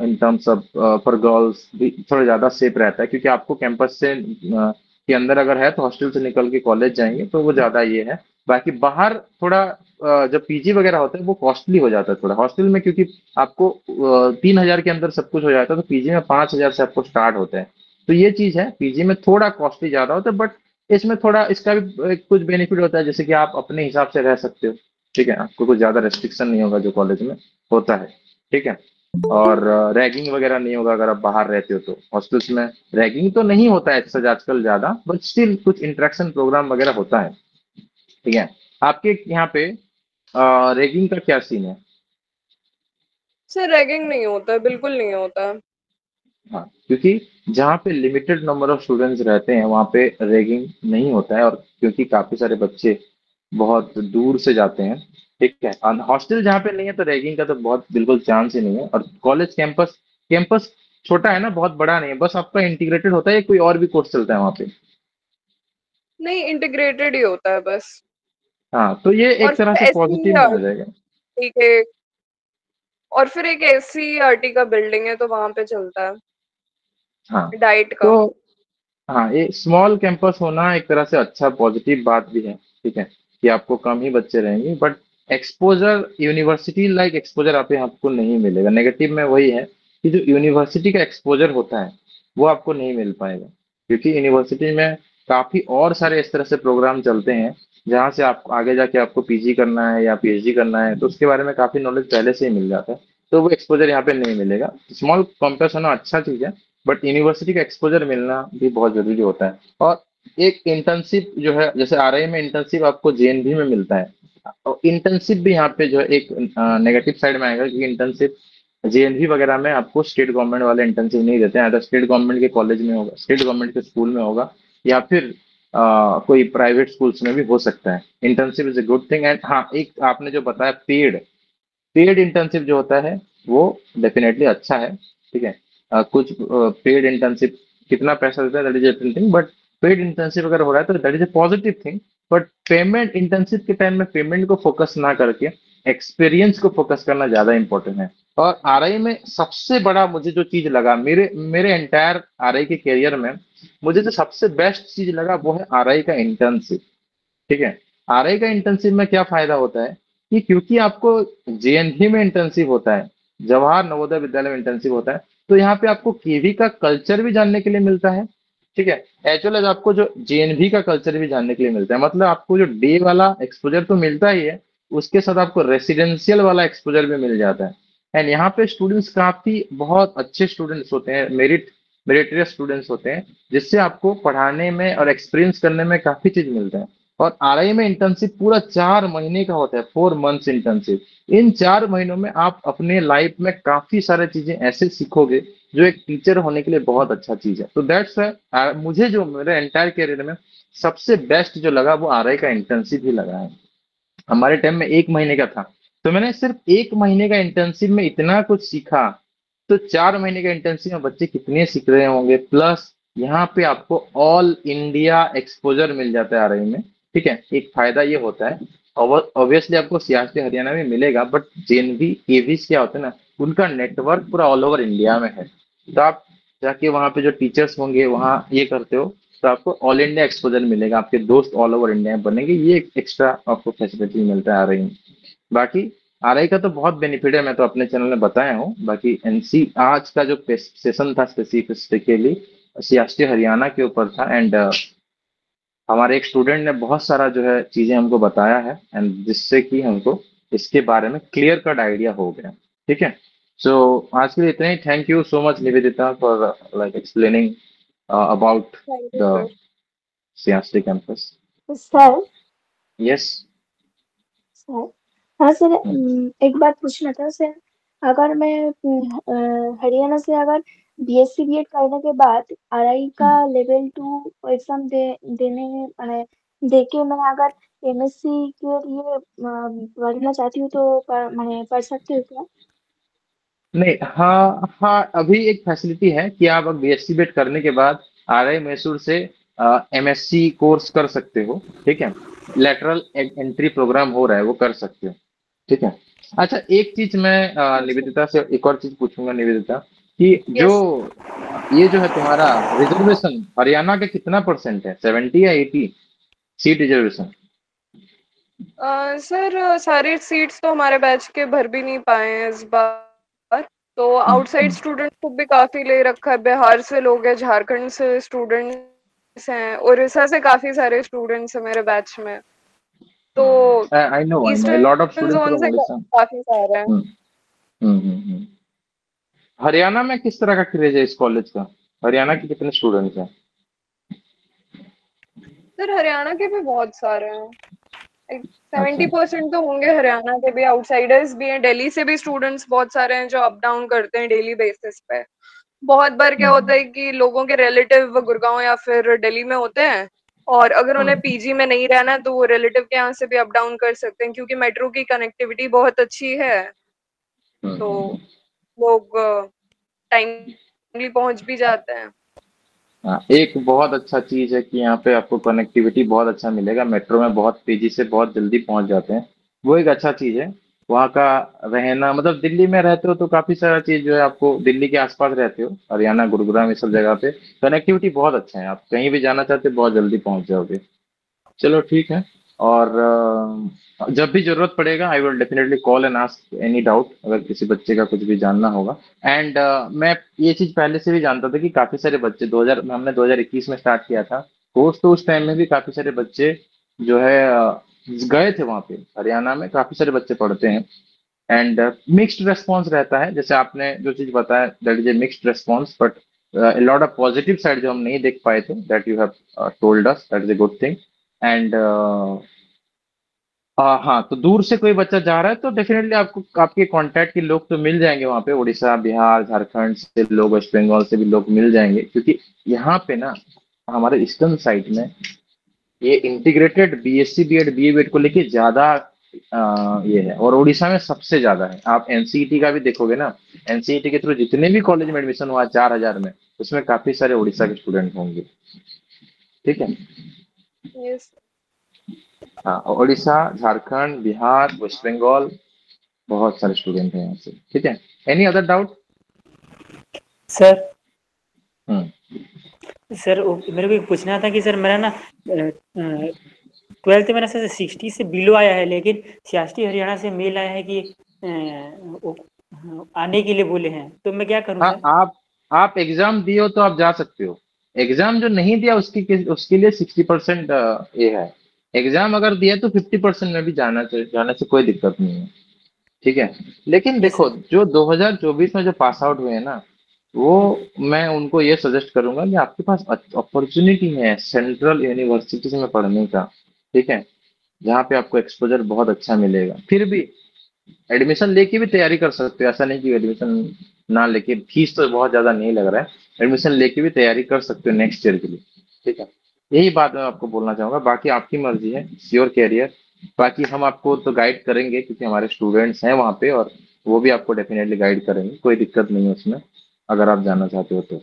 in terms of for girls भी थोड़ा ज्यादा सेफ रहता है, क्योंकि आपको कैंपस से के अंदर अगर है तो हॉस्टल से निकल के कॉलेज जाएंगे तो वो ज्यादा ये है। बाकी बाहर थोड़ा जब पीजी वगैरह होता है वो कॉस्टली हो जाता है थोड़ा हॉस्टल में, क्योंकि आपको 3,000 के अंदर सब कुछ हो जाता है, तो पीजी में 5,000 से आपको स्टार्ट होता है। तो ये चीज है, पीजी में थोड़ा कॉस्टली ज्यादा होता है, बट इसमें थोड़ा इसका भी कुछ बेनिफिट होता है, जैसे कि आप अपने हिसाब से रह सकते हो। ठीक है, आपको कुछ ज्यादा रेस्ट्रिक्शन नहीं होगा जो कॉलेज में होता है। ठीक है, और रैगिंग वगैरह नहीं होगा अगर आप बाहर रहते हो तो। हॉस्टल्स में रैगिंग तो नहीं होता है सच आजकल ज्यादा, बट स्टिल कुछ इंटरेक्शन प्रोग्राम वगैरह होता है। ठीक है, आपके यहाँ पे रैगिंग का क्या सीन है? सर रैगिंग नहीं होता है, बिल्कुल नहीं होता है। हाँ, क्योंकि जहाँ पे लिमिटेड नंबर ऑफ स्टूडेंट्स रहते हैं वहाँ पे रैगिंग नहीं होता है, और क्योंकि काफी सारे बच्चे बहुत दूर से जाते हैं। ठीक है, हॉस्टल जहाँ पे नहीं है तो रैगिंग का तो बहुत बिल्कुल चांस ही नहीं है। और कॉलेज कैंपस, कैंपस छोटा है ना, बहुत बड़ा नहीं है, बस आपका इंटीग्रेटेड होता है या कोई और भी कोर्स चलता है वहाँ पे? नहीं, इंटीग्रेटेड ही होता है बस। हाँ, तो ये और एक तरह फिर से ऐसी पॉजिटिव में आ जाएगा। ठीक है, और फिर एक SCERT का बिल्डिंग है तो वहां पे चलता है हाँ, डाइट का। तो हाँ, ये स्मॉल कैंपस होना एक तरह से अच्छा पॉजिटिव बात भी है, ठीक है, कि आपको कम ही बच्चे रहेंगे, but exposure university like exposure आप आपको नहीं मिलेगा। नेगेटिव में वही है कि जो यूनिवर्सिटी का एक्सपोजर होता है वो आपको नहीं मिल पाएगा, क्योंकि यूनिवर्सिटी में काफी और सारे इस तरह से प्रोग्राम चलते हैं जहाँ से आप आगे जाके आपको पीजी करना है या पीएचडी करना है, तो उसके बारे में काफी नॉलेज पहले से ही मिल जाता है। तो वो एक्सपोजर यहाँ पे नहीं मिलेगा। स्मॉल कैंपस होना अच्छा चीज है, बट यूनिवर्सिटी का एक्सपोजर मिलना भी बहुत जरूरी होता है। और एक इंटर्नशिप जो है, जैसे आरआई में इंटर्नशिप आपको जेएनवी में मिलता है, और इंटर्नशिप भी यहाँ पे जो है एक नेगेटिव साइड में आएगा, क्योंकि इंटर्नशिप जेएनवी वगैरह में आपको स्टेट गवर्नमेंट वाले इंटर्नशिप नहीं देते हैं। अगर स्टेट गवर्नमेंट के कॉलेज में होगा, स्टेट गवर्नमेंट के स्कूल में होगा, या फिर कोई प्राइवेट स्कूल्स में भी हो सकता है। Internship is a good thing. And हाँ, एक आपने जो बताया पेड पेड इंटर्नशिप जो होता है वो डेफिनेटली अच्छा है, ठीक है। कुछ पेड इंटर्नशिप कितना पैसा देता है that is a different thing, but paid internship अगर हो रहा है तो that is a positive thing. But payment internship के टाइम में पेमेंट को फोकस ना करके एक्सपीरियंस को फोकस करना ज्यादा इंपॉर्टेंट है। और आरआई में सबसे बड़ा मुझे जो चीज लगा, मेरे मेरे एंटायर आरआई के करियर में मुझे जो सबसे बेस्ट चीज लगा वो है आरआई का इंटर्नशिप, ठीक है। आरआई का इंटर्नशिप में क्या फायदा होता है कि क्योंकि आपको जेएनवी में इंटर्नशिप होता है, जवाहर नवोदय विद्यालय में इंटर्नशिप होता है, तो यहाँ पे आपको केवी का कल्चर भी जानने के लिए मिलता है, ठीक है। एज वेल एज आपको जो जेएनवी का कल्चर भी जानने के लिए मिलता है। मतलब आपको जो डे वाला एक्सपोजर तो मिलता ही है, उसके साथ आपको रेसिडेंशियल वाला एक्सपोजर भी मिल जाता है। एंड यहाँ पे स्टूडेंट्स काफी बहुत अच्छे स्टूडेंट्स होते हैं, मेरिटरियस स्टूडेंट्स होते हैं, जिससे आपको पढ़ाने में और एक्सपीरियंस करने में काफी चीज मिलता है। और आरआई में इंटर्नशिप पूरा 4 महीने का होता है, 4 मंथ्स इंटर्नशिप। इन 4 महीनों में आप अपने लाइफ में काफी सारे चीजें ऐसे सीखोगे जो एक टीचर होने के लिए बहुत अच्छा चीज है। तो दैट्स मुझे जो मेरे एंटायर करियर में सबसे बेस्ट जो लगा वो आरआई का इंटर्नशिप ही लगा है। हमारे टाइम में 1 महीने का था, तो मैंने सिर्फ 1 महीने का इंटर्नशिप में इतना कुछ सीखा। तो 4 महीने का इंटर्नशिप में बच्चे कितने सीख रहे होंगे, प्लस यहाँ पे आपको ऑल इंडिया एक्सपोजर मिल जाता है आरआई में, ठीक है। एक फायदा ये होता है, ऑब्वियसली आपको सियासत हरियाणा में मिलेगा, बट जेएनवी केवीज क्या होते हैं ना, उनका नेटवर्क पूरा ऑल ओवर इंडिया में है। तो आप जाके वहाँ पे जो टीचर्स होंगे वहाँ ये करते हो, तो आपको ऑल इंडिया एक्सपोजर मिलेगा, आपके दोस्त ऑल ओवर इंडिया में बनेंगे। ये एक एक्स्ट्रा आपको फैसिलिटी मिलता है आरआई में। बाकी आरआई का तो बहुत बेनिफिट है, मैं तो अपने चैनल में बताया हूँ। बाकी एनसी आज का जो सेशन था स्पेसिफिकली सियासत हरियाणा के ऊपर था। एंड हमारे एक स्टूडेंट ने बहुत सारा जो है चीजें हमको बताया है, एंड जिससे कि हमको इसके बारे में क्लियर कट आइडिया हो गया, ठीक है। सो आज के लिए इतना ही। Thank you so much Nivedita for like explaining about thank you the sir. सियासत कैंपस। Sir yes. सर हाँ सर, एक बात पूछना था सर। अगर मैं हरियाणा से अगर बीएससी बीएड करने के बाद आरआई का लेवल 2 एग्जाम देने मैंने दे के मैं अगर एमएससी के लिए पढ़ना चाहती हूँ तो मैंने पढ़ सकती हूँ क्या? नहीं, हाँ हाँ, अभी एक फैसिलिटी है कि आप बीएससी बीएड करने के बाद आरआई मैसूर से एमएससी कोर्स कर सकते हो, ठीक है। लेटरल एंट्री प्रोग्राम हो रहा है, वो कर सकते हो, ठीक है। अच्छा, एक चीज मैं अच्छा। निवेदिता से एक और चीज पूछूंगा निवेदिता, कि जो यस ये जो है तुम्हारा रिजर्वेशन हरियाणा का कितना परसेंट है, 70 या 80 सीट रिजर्वेशन? सर, सारी सीट्स तो हमारे बैच के भर भी नहीं पाए हैं इस बार। तो आउटसाइड स्टूडेंट्स को भी काफी ले रखा है। बिहार से लोग हैं, झारखंड से स्टूडेंट्स हैं, उड़ीसा से काफी सारे स्टूडेंट्स हैं मेरे बैच में। तो I know lot of eastern students zone from से उड़ीसा। काफी सारे हैं। हम्म। हरियाणा में किस तरह का क्रेज है इस कॉलेज का? हरियाणा के कितने स्टूडेंट्स हैं? सर हरियाणा के भी बहुत सारे हैं, अच्छा। 70% तो होंगे हरियाणा के भी। आउटसाइडर्स भी हैं, दिल्ली से भी स्टूडेंट्स बहुत सारे हैं जो अप डाउन करते हैं डेली बेसिस पे। बहुत बार क्या होता हम्म है कि लोगों के रिलेटिव गुड़गांव या फिर दिल्ली में होते हैं, और अगर उन्हें हम्म पीजी में नहीं रहना है तो वो रिलेटिव के यहाँ से भी अप डाउन कर सकते हैं, क्योंकि मेट्रो की कनेक्टिविटी बहुत अच्छी है। तो हम्म। लोग टाइमली पहुंच भी जाते हैं। हाँ, एक बहुत अच्छा चीज है कि यहाँ पे आपको कनेक्टिविटी बहुत अच्छा मिलेगा, मेट्रो में बहुत तेजी से बहुत जल्दी पहुंच जाते हैं। वो एक अच्छा चीज है। वहाँ का रहना, मतलब दिल्ली में रहते हो तो काफी सारा चीज जो है, आपको दिल्ली के आसपास रहते हो, हरियाणा गुरुग्राम ये सब जगह पे कनेक्टिविटी बहुत अच्छा है, आप कहीं भी जाना चाहते हो बहुत जल्दी पहुंच जाओगे। चलो ठीक है। और जब भी जरूरत पड़ेगा I will definitely call and ask any doubt, अगर किसी बच्चे का कुछ भी जानना होगा। एंड मैं ये चीज पहले से भी जानता था कि काफी सारे बच्चे 2000 हमने 2021 में स्टार्ट किया था कोर्स, तो उस टाइम में भी काफी सारे बच्चे जो है गए थे वहाँ पे, हरियाणा में काफी सारे बच्चे पढ़ते हैं। एंड मिक्स्ड रेस्पॉन्स रहता है, जैसे आपने जो चीज बताया that is a mixed response, but lot of positive side जो हम नहीं देख पाए थे that you have told us, that is a good thing. And हाँ, तो दूर से कोई बच्चा जा रहा है तो डेफिनेटली आपको आपके कांटेक्ट के लोग तो मिल जाएंगे वहाँ पे, उड़ीसा बिहार झारखंड से लोग, वेस्ट बंगाल से भी लोग मिल जाएंगे, क्योंकि यहाँ पे ना हमारे ईस्टर्न साइड में ये integrated BSc BEd BA BEd को लेके ज्यादा ये है, और उड़ीसा में सबसे ज्यादा है। आप एनसीईटी का भी देखोगे ना, एनसीईटी के थ्रू जितने भी कॉलेज में एडमिशन हुआ 4000 में, उसमें काफी सारे उड़ीसा के स्टूडेंट होंगे। ठीक है। यस। हाँ, उड़ीसा झारखंड बिहार वेस्ट बंगाल बहुत सारे स्टूडेंट हैं यहाँ से। ठीक है। Any other doubt? सर हम्म। सर मेरे को एक पूछना था कि सर मेरा ना 12th मेरा सर 60 से बिलो आया है, लेकिन सीएसटी हरियाणा से मेल आया है कि आने के लिए बोले हैं, तो मैं क्या करूं हाँ, सर? आप एग्जाम दिए हो तो आप जा सकते हो। एग्जाम जो नहीं दिया उसके लिए 60% ये है। एग्जाम अगर दिया तो 50% में भी जाना चाहिए, जाने से कोई दिक्कत नहीं है। ठीक है। लेकिन यस देखो, सर। जो 2024 में जो पास आउट हुए हैं ना, वो मैं उनको ये सजेस्ट करूंगा कि आपके पास अपॉर्चुनिटी है सेंट्रल यूनिवर्सिटीज में पढ़ने का। ठीक है। जहाँ पे आपको एक्सपोजर बहुत अच्छा मिलेगा, फिर भी एडमिशन लेके भी तैयारी कर सकते हो, ऐसा नहीं कि एडमिशन ना लेके, फीस तो बहुत ज्यादा नहीं लग रहा है, एडमिशन लेके भी तैयारी कर सकते हो नेक्स्ट ईयर के लिए। ठीक है। यही बात मैं आपको बोलना चाहूंगा, बाकी आपकी मर्जी है, योर कैरियर। बाकी हम आपको तो गाइड करेंगे क्योंकि हमारे स्टूडेंट्स हैं वहाँ पे, और वो भी आपको डेफिनेटली गाइड करेंगे, कोई दिक्कत नहीं है उसमें, अगर आप जाना चाहते हो तो।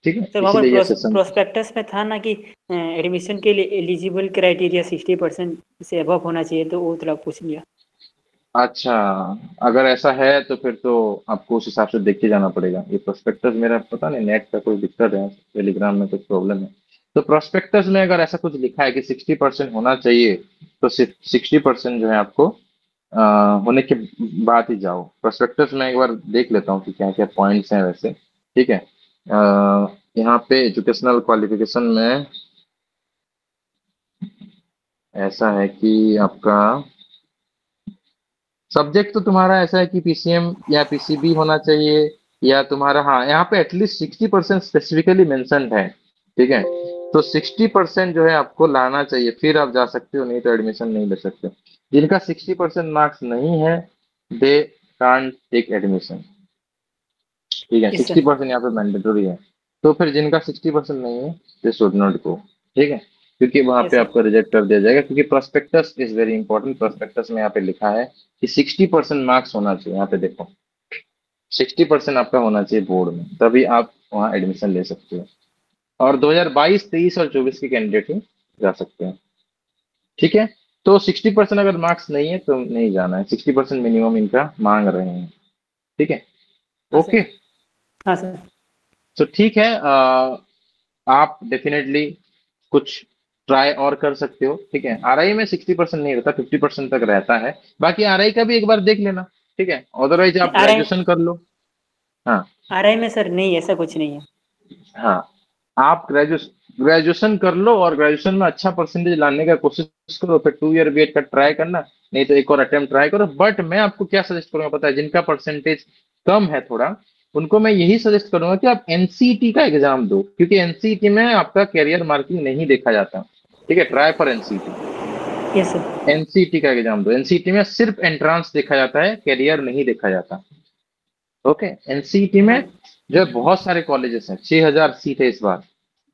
ठीक है, सर वहाँ पर इसीलिए ये सेशन। प्रोस्पेक्टस में था ना कि एडमिशन के लिए एलिजिबल क्राइटेरिया 60% से अबव होना चाहिए, तो वो थोड़ा पूछ लिया। अच्छा, अगर ऐसा है तो फिर तो आपको उस हिसाब से देख के जाना पड़ेगा। ये प्रोस्पेक्टस मेरा पता नहीं, नेट का कोई दिक्कत है, टेलीग्राम में कुछ प्रॉब्लम है। तो प्रोस्पेक्टस में अगर ऐसा कुछ लिखा है कि 60% होना चाहिए, तो सिर्फ 60% जो है आपको होने के बाद ही जाओ। प्रोस्पेक्टस में एक बार देख लेता हूँ कि क्या क्या पॉइंट्स हैं वैसे। ठीक है। यहाँ पे एजुकेशनल क्वालिफिकेशन में ऐसा है कि आपका सब्जेक्ट तो तुम्हारा ऐसा है कि पीसीएम या पीसीबी होना चाहिए, या तुम्हारा, हाँ, यहाँ पे एटलीस्ट 60% स्पेसिफिकली मेंशन्ड है। ठीक है। तो 60% जो है आपको लाना चाहिए, फिर आप जा सकते हो, नहीं तो एडमिशन नहीं ले सकते। जिनका 60% मार्क्स नहीं है दे कांट टेक एडमिशन। ठीक है, यस सर। 60% यहाँ पे मैंडेटरी है। तो फिर जिनका 60% नहीं है दे शुड नॉट गो। ठीक है। क्योंकि वहां यस पे सर। आपको रिजेक्ट कर दिया जाएगा, क्योंकि prospectus is very important. Prospectus में यहाँ पे लिखा है कि 60% मार्क्स होना चाहिए। यहाँ पे देखो, 60% आपका होना चाहिए बोर्ड में, तभी आप वहाँ एडमिशन ले सकते हो। और 2022 23 और 24 के कैंडिडेट ही जा सकते हैं। ठीक है। तो 60% अगर मार्क्स नहीं है तो नहीं जाना है, 60% मिनिमम इनका मांग रहे हैं। ठीक है। हाँ सर। ओके। हाँ सर। तो ठीक है, आप डेफिनेटली कुछ ट्राई और कर सकते हो। ठीक है। आरआई में 60% नहीं रहता, 50% तक रहता है। बाकी आरआई का भी एक बार देख लेना। ठीक है, अदरवाइज आप आर आई ग्रेजुएशन कर लो। हाँ। आर आई में सर नहीं, ऐसा कुछ नहीं है। हाँ, आप ग्रेजुएशन कर लो, और ग्रेजुएशन में अच्छा परसेंटेज लाने का कोशिश करो, फिर 2 ईयर बीएड का ट्राई करना, नहीं तो एक और अटेम्प्ट ट्राई करो। बट मैं आपको क्या सजेस्ट करूंगा पता है, जिनका परसेंटेज कम है थोड़ा, उनको मैं यही सजेस्ट करूंगा कि आप एनसीईटी का एग्जाम दो, क्योंकि एनसीईटी में आपका कैरियर मार्किंग नहीं देखा जाता। ठीक है, try for NCET. Yes sir. NCET का एग्जाम दो। एनसीईटी में सिर्फ एंट्रांस देखा जाता है, कैरियर नहीं देखा जाता। ओके। एनसीईटी में जो है बहुत सारे कॉलेजेस हैं, 6000 सीट है इस बार,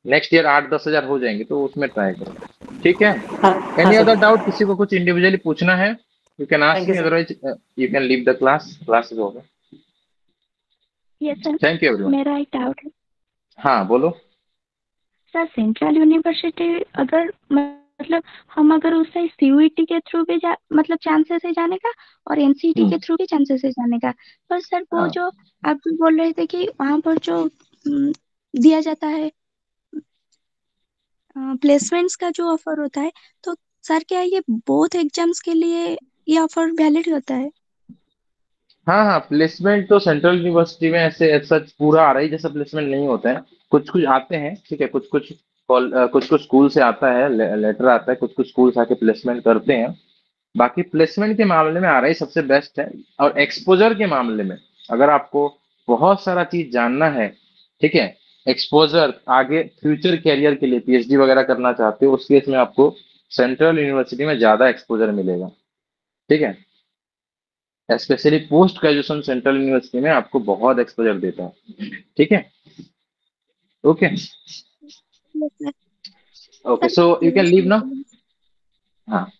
नेक्स्ट ईयर 8-10 हजार हो जाएंगे, तो उसमें ट्राई करो। ठीक है। हाँ। हाँ एनी सर। अदर डाउट, किसी को कुछ इंडिविजुअली पूछना है you can ask thank you me, sir. Otherwise you can leave the class. Class is over. Yes sir. Thank you everyone. मेरा एक डाउट है। हाँ, बोलो। सर सेंट्रल यूनिवर्सिटी अगर मतलब हम अगर उससे सीयूईटी के थ्रू भी मतलब चांसेस है जाने का और एनसीटी के थ्रू भी चांसेस है जाने का। पर सर वो हाँ जो आप जो बोल रहे थे कि वहां पर जो दिया जाता है प्लेसमेंट्स का जो ऑफर होता है, तो सर क्या ये बोथ एग्जाम्स के लिए ये ऑफर वैलिड होता है? हाँ हाँ, प्लेसमेंट तो सेंट्रल यूनिवर्सिटी में ऐसे सच पूरा आ रहा ही जैसा प्लेसमेंट नहीं होता है। कुछ कुछ आते हैं, ठीक है, कुछ कुछ कुछ कुछ स्कूल से आता है, लेटर आता है, कुछ कुछ स्कूल आके प्लेसमेंट करते हैं। बाकी प्लेसमेंट के मामले में आ रहा ही सबसे बेस्ट है। और एक्सपोजर के मामले में अगर आपको बहुत सारा चीज जानना है, ठीक है, एक्सपोजर आगे फ्यूचर कैरियर के लिए पीएचडी वगैरह करना चाहते हो, उस केस में आपको सेंट्रल यूनिवर्सिटी में ज्यादा एक्सपोजर मिलेगा। ठीक है, specially post graduation central university में आपको बहुत एक्सपोजर देता है। ठीक है, okay sir okay, sir so you can leave now. Sir हाँ,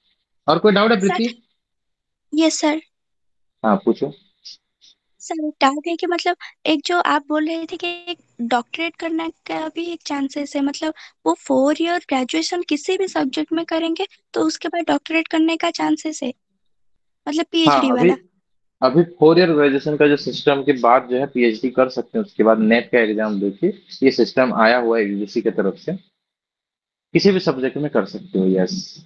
और कोई डाउट है प्रीति? Yes sir. हाँ पूछो। सर डाउट है कि मतलब एक जो आप बोल रहे थे कि एक डॉक्टरेट करने का भी एक चांसेस है, मतलब वो 4 ईयर ग्रेजुएशन किसी भी सब्जेक्ट में करेंगे तो उसके बाद डॉक्टरेट करने का चांसेस है, मतलब हाँ, पीएचडी अभी वाला? अभी 4 ईयर ग्रेजुएशन का जो सिस्टम के बाद जो है पीएचडी कर सकते हैं, उसके बाद नेट का एग्जाम देखिए। ये सिस्टम आया हुआ है यूजीसी की तरफ से, किसी भी सब्जेक्ट में कर सकते हो। यस,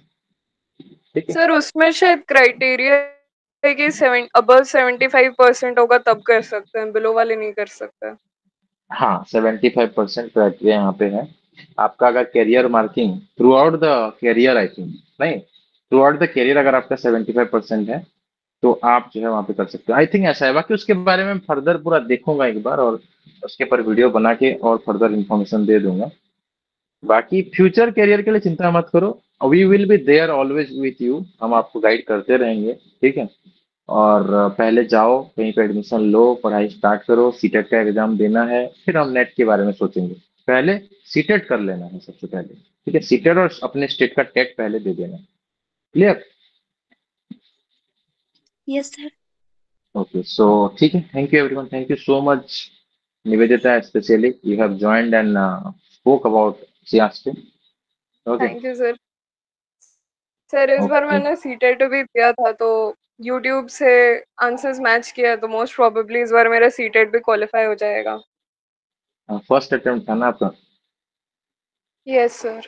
ठीक है। सर उसमें शायद क्राइटेरिया है कि अबव 75% होगा तब कर सकते हैं, बिलो वाले नहीं कर सकते। हाँ, 75% क्राइटेरिया यहाँ पे है। आपका अगर career marking through out the career, I think, नहीं, थ्रू आउट द करियर अगर आपका 75% है तो आप जो है वहाँ पे कर सकते हो। आई थिंक ऐसा है। बाकी उसके बारे में फर्दर पूरा देखूंगा एक बार, और उसके पर वीडियो बना के और फर्दर इंफॉर्मेशन दे दूंगा। बाकी फ्यूचर करियर के लिए चिंता मत करो, we will be there always with you. हम आपको गाइड करते रहेंगे, ठीक है। और पहले जाओ कहीं पे एडमिशन लो, पढ़ाई स्टार्ट करो, सीटेट का एग्जाम देना है, फिर हम नेट के बारे में सोचेंगे। पहले सीटेट कर लेना है सबसे पहले, ठीक है। सीटेट और अपने स्टेट का टेट पहले दे देना। क्लियर? Yes sir. ओके, सो ठीक है, thank you everyone, thank you so much Nivedita, especially you have joined and spoke about CRT. Okay, thank you sir. Sir इस बार okay. मैंने सीटेट भी दिया था तो यूट्यूब से आंसर्स मैच किया है, तो मोस्ट प्रोबेबली इस बार मेरा सीटेट भी क्वालिफाई हो जाएगा। फर्स्ट अटेम्प्ट था ना आपका? Yes sir.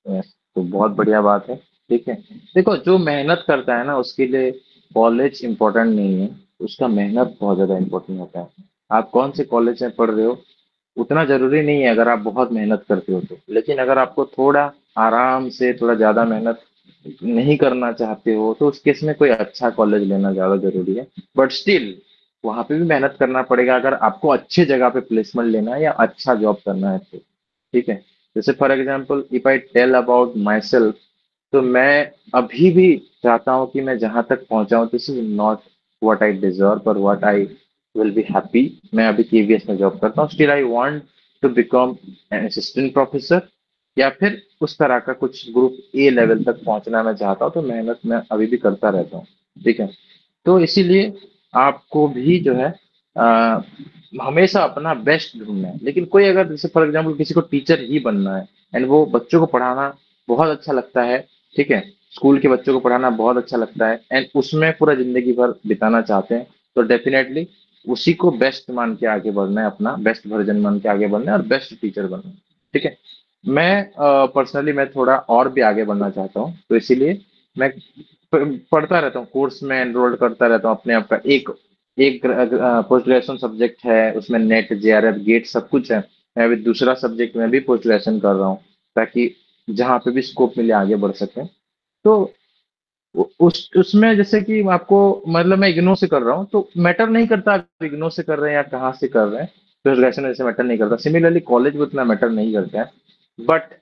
Yes, तो बहुत बढ़िया बात है। ठीक है, देखो जो मेहनत करता है ना उसके लिए कॉलेज इम्पोर्टेंट नहीं है, उसका मेहनत बहुत ज्यादा इम्पोर्टेंट होता है। आप कौन से कॉलेज में पढ़ रहे हो उतना जरूरी नहीं है अगर आप बहुत मेहनत करते हो तो। लेकिन अगर आपको थोड़ा आराम से थोड़ा ज्यादा मेहनत नहीं करना चाहते हो तो उस केस में कोई अच्छा कॉलेज लेना ज्यादा जरूरी है। बट स्टिल वहां पे भी मेहनत करना पड़ेगा अगर आपको अच्छी जगह पे प्लेसमेंट लेना है या अच्छा जॉब करना है तो। ठीक है, जैसे for example if I tell about myself, तो मैं अभी भी चाहता हूँ कि मैं जहां तक पहुंचा हूँ, this is not what I deserve पर what I will be happy. मैं अभी केवीएस में जॉब करता हूँ, still I want to become an assistant professor या फिर उस तरह का कुछ ग्रुप ए लेवल तक पहुंचना मैं चाहता हूँ, तो मेहनत मैं अभी भी करता रहता हूँ। ठीक है, तो इसीलिए आपको भी जो है अ, हमेशा अपना बेस्ट ढूंढना है। लेकिन कोई अगर जैसे फॉर एग्जाम्पल किसी को टीचर ही बनना है एंड वो बच्चों को पढ़ाना बहुत अच्छा लगता है, ठीक है, स्कूल के बच्चों को पढ़ाना बहुत अच्छा लगता है एंड उसमें पूरा जिंदगी भर बिताना चाहते हैं, तो डेफिनेटली उसी को बेस्ट मान के आगे बढ़ना है, अपना बेस्ट वर्जन मान के आगे बढ़ना है और बेस्ट टीचर बनना है। ठीक है, मैं पर्सनली मैं थोड़ा और भी आगे बढ़ना चाहता हूँ, तो इसीलिए मैं पढ़ता रहता हूँ, कोर्स में एनरोल करता रहता हूँ अपने आप का। एक एक पोस्ट ग्रेजुएशन सब्जेक्ट है, उसमें नेट जेआरएफ गेट सब कुछ है। मैं अभी दूसरा सब्जेक्ट में भी पोस्ट ग्रेजुएशन कर रहा हूँ ताकि जहाँ पे भी स्कोप मिले आगे बढ़ सके। तो उस उसमें जैसे कि आपको मतलब मैं इग्नोर से कर रहा हूँ तो मैटर नहीं करता आप इग्नोर से कर रहे हैं या कहाँ से कर रहे हैं, पोस्ट ग्रेजुएशन ऐसे मैटर नहीं करता। सिमिलरली कॉलेज भी उतना मैटर नहीं करता है। बट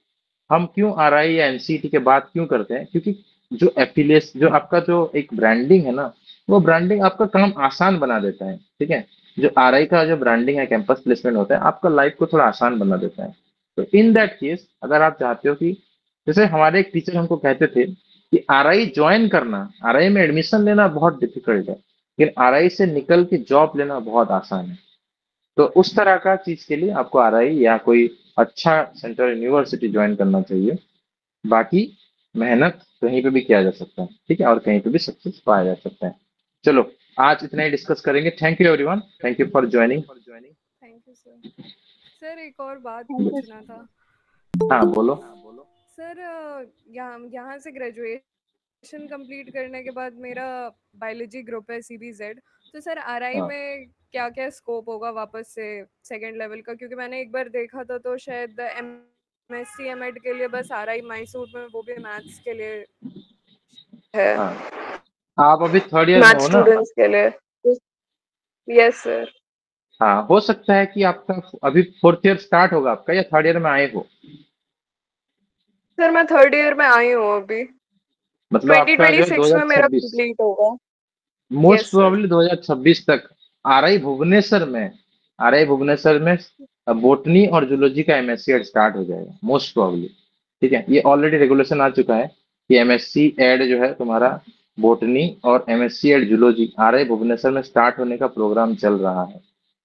हम क्यों आरआई या एनसीटी के बाद क्यों करते हैं, क्योंकि जो एफिलिएट जो आपका जो एक ब्रांडिंग है ना, वो ब्रांडिंग आपका काम आसान बना देता है। ठीक है, जो आरआई का जो ब्रांडिंग है, कैंपस प्लेसमेंट होता है, आपका लाइफ को थोड़ा आसान बना देता है। तो इन दैट केस अगर आप चाहते हो कि जैसे हमारे एक टीचर हमको कहते थे कि आरआई ज्वाइन करना, आरआई में एडमिशन लेना बहुत डिफिकल्ट है, लेकिन आरआई से निकल के जॉब लेना बहुत आसान है। तो उस तरह का चीज के लिए आपको आरआई या कोई अच्छा सेंट्रल यूनिवर्सिटी ज्वाइन करना चाहिए। बाकी मेहनत कहीं पे भी किया जा सकता है, ठीक है, और कहीं पे भी सक्सेस पाया जा सकता है। चलो, आज इतना ही डिस्कस करेंगे। Thank you everyone, thank you for joining. Thank you sir. Sir एक और बात थैंक यू पूछना था हाँ बोलो। सर। यहाँ यहाँ से ग्रेजुएशन कंप्लीट करने के बाद मेरा बायोलॉजी ग्रुप है CBZ, तो सर RI हाँ, में क्या क्या स्कोप होगा वापस से सेकेंड लेवल का? क्योंकि मैंने एक बार देखा था तो शायद MSc MEd के लिए बस RI मैसूर में, वो भी मैथ्स के लिए है, हाँ, आप अभी थर्ड ईयर में मैथ हो ना? स्टूडेंट्स के लिए। Yes sir. हाँ, हो सकता है कि आपका अभी फोर्थ ईयर स्टार्ट होगा आपका, या थर्ड ईयर में आए हो? सर मैं थर्ड ईयर में आई हूँ अभी, मतलब आपका जो है 2026 में मेरा 2026, कंप्लीट होगा। Most yes sir. प्रोबेबली 2026 तक आरआई भुवनेश्वर में, बोटनी और जूलॉजी का एमएससी स्टार्ट हो जाएगा मोस्ट प्रोबेबली। ठीक है, ये ऑलरेडी रेगुलेशन आ चुका है कि एमएससी एड जो है तुम्हारा बोटनी और MSc Ed zoology RI Bhubaneswar में स्टार्ट होने का प्रोग्राम चल रहा है।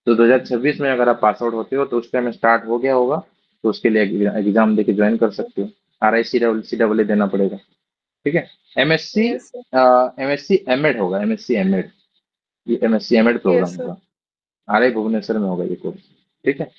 तो 2026 में अगर आप पास आउट होते हो तो उस टाइम स्टार्ट हो गया होगा, तो उसके लिए एग्जाम देके ज्वाइन कर सकते हो। आरआई सी डबल देना पड़ेगा। ठीक है। MSc yes sir. MSc MEd होगा, एमएससी एमएड, ये MSc MEd programme yes sir. होगा, आरआई भुवनेश्वर में होगा ये कोर्स। ठीक है,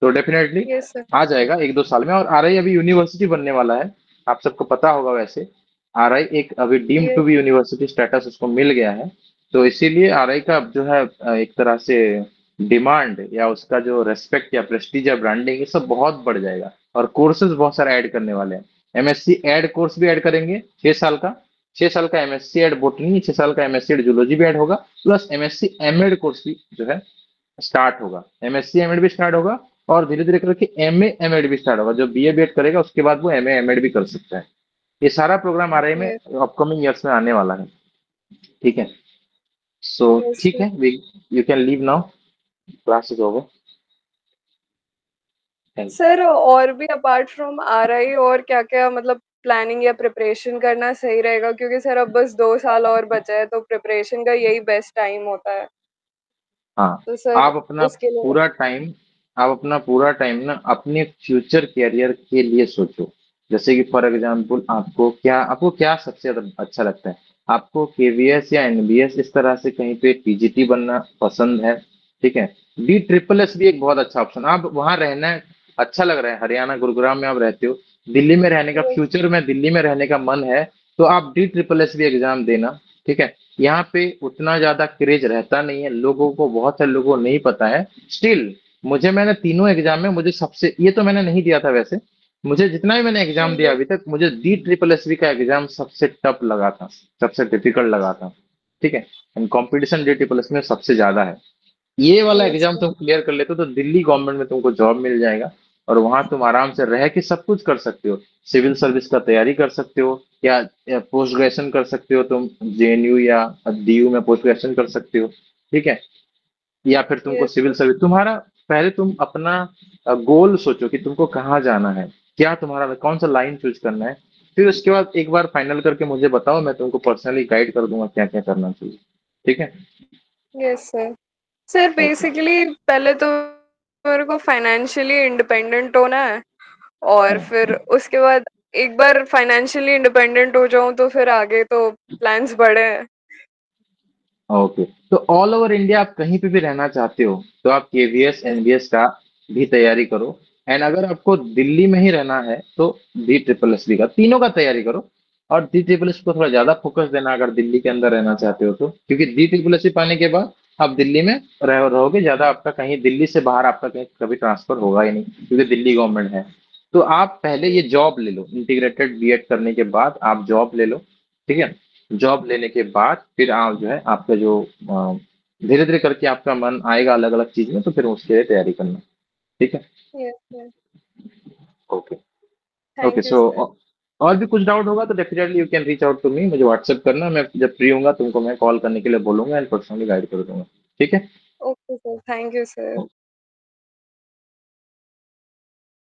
तो डेफिनेटली यस सर। आ जाएगा 1-2 साल में। और आरआई अभी यूनिवर्सिटी बनने वाला है, आप सबको पता होगा। वैसे आरआई एक अभी deem to yes. Be university status उसको मिल गया है, तो इसीलिए आरआई का जो है एक तरह से डिमांड या उसका जो रेस्पेक्ट या प्रेस्टीज या ब्रांडिंग ये सब बहुत बढ़ जाएगा। और कोर्सेज बहुत सारे ऐड करने वाले हैं। एमएससी एड कोर्स भी ऐड करेंगे 6 साल का, 6 साल का एमएससी एड बोटनी, 6 साल का एमएससी एड जूलॉजी भी ऐड होगा, प्लस एमएससी एमएड कोर्स भी जो है स्टार्ट होगा। एमएससी एमएड भी स्टार्ट होगा, और धीरे धीरे करके एमए एमएड भी स्टार्ट होगा। जो बीए बीएड करेगा उसके बाद वो एमए एमएड भी कर सकता है। ये सारा प्रोग्राम आ रही में यस। अपकमिंग ईयर्स में आने वाला है। ठीक है, सो यस ठीक सर। है, you can leave now, class is over. Thank sir और भी अपार्ट फ्रॉम RI और क्या क्या मतलब प्लानिंग या प्रिपरेशन करना सही रहेगा? क्योंकि सर अब बस 2 साल और बचा है, तो प्रिपरेशन का यही बेस्ट टाइम होता है। हाँ, तो सर आप अपना उसके लिए। पूरा टाइम आप अपना पूरा टाइम ना अपने फ्यूचर कैरियर के लिए सोचो। जैसे कि फॉर एग्जांपल आपको क्या सबसे ज्यादा अच्छा लगता है? आपको केवीएस या एनबीएस इस तरह से कहीं पे टीजीटी बनना पसंद है? ठीक है, डी ट्रिपल एस भी एक बहुत अच्छा ऑप्शन। आप वहां रहना है, अच्छा लग रहा है, हरियाणा गुरुग्राम में आप रहते हो, दिल्ली में रहने का यस। फ्यूचर में दिल्ली में रहने का मन है, तो आप डी ट्रिपल एस भी एग्जाम देना। ठीक है, यहाँ पे उतना ज्यादा क्रेज रहता नहीं है लोगों को, बहुत सारे लोगों को नहीं पता है। स्टिल मैंने तीनों एग्जाम में मुझे सबसे, ये तो मैंने नहीं दिया था वैसे, मुझे जितना भी मैंने एग्जाम दिया यस। अभी तक, मुझे डी ट्रिपल एस बी का एग्जाम सबसे टफ लगा था, सबसे डिफिकल्ट लगा था। ठीक है, and competition D triple S में सबसे ज्यादा है। ये वाला यस एग्जाम सर। तुम क्लियर कर लेते हो तो दिल्ली गवर्नमेंट में तुमको जॉब मिल जाएगा, और वहां तुम आराम से रह के सब कुछ कर सकते हो। सिविल सर्विस का तैयारी कर सकते हो, या पोस्ट ग्रेजुएशन कर सकते हो तुम, जेएनयू या डीयू में पोस्ट ग्रेजुएशन कर सकते हो। ठीक है, या फिर तुमको यस सिविल सर। सर्विस, तुम्हारा पहले तुम अपना गोल सोचो कि तुमको कहाँ जाना है, क्या तुम्हारा कौन सा लाइन चूज करना है। फिर उसके बाद एक बार फाइनल करके मुझे बताओ, मैं तुमको पर्सनली गाइड कर दूंगा क्या क्या करना चाहिए। ठीक है। Yes sir. Sir okay. Basically पहले तो मेरे को फाइनेंशियली इंडिपेंडेंट होना है, और हाँ, फिर उसके बाद एक बार फाइनेंशियली इंडिपेंडेंट हो जाऊं तो फिर आगे तो प्लान्स बड़े हैं। ओके, तो ऑल ओवर इंडिया आप कहीं पे भी रहना चाहते हो तो आप केवीएस यस। एनबीएस का भी तैयारी करो। एंड अगर आपको दिल्ली में ही रहना है तो डी ट्रिपल एस बी का, तीनों का तैयारी करो। और डी ट्रिपल एस को थोड़ा ज्यादा फोकस देना अगर दिल्ली के अंदर रहना चाहते हो तो, क्योंकि डी ट्रिपल एस पाने के बाद आप दिल्ली में रहोगे ज्यादा, आपका कहीं दिल्ली से बाहर आपका कहीं कभी ट्रांसफर होगा ही नहीं, क्योंकि दिल्ली गवर्नमेंट है। तो आप पहले ये जॉब ले लो, इंटीग्रेटेड बीएड करने के बाद आप जॉब ले लो। ठीक है, जॉब लेने के बाद फिर आप जो है आपका जो धीरे धीरे करके आपका मन आएगा अलग अलग चीज में, तो फिर उसके लिए तैयारी करना। ठीक है। Yes sir. Okay. Okay, thank you so sir. और भी कुछ डाउट होगा तो definitely you can reach out to me, मुझे व्हाट्सएप करना, मैं जब फ्री होऊंगा तुमको मैं कॉल करने के लिए बोलूंगा एंड पर्सनली गाइड कर दूंगा। ठीक है। Okay sir. Thank you sir.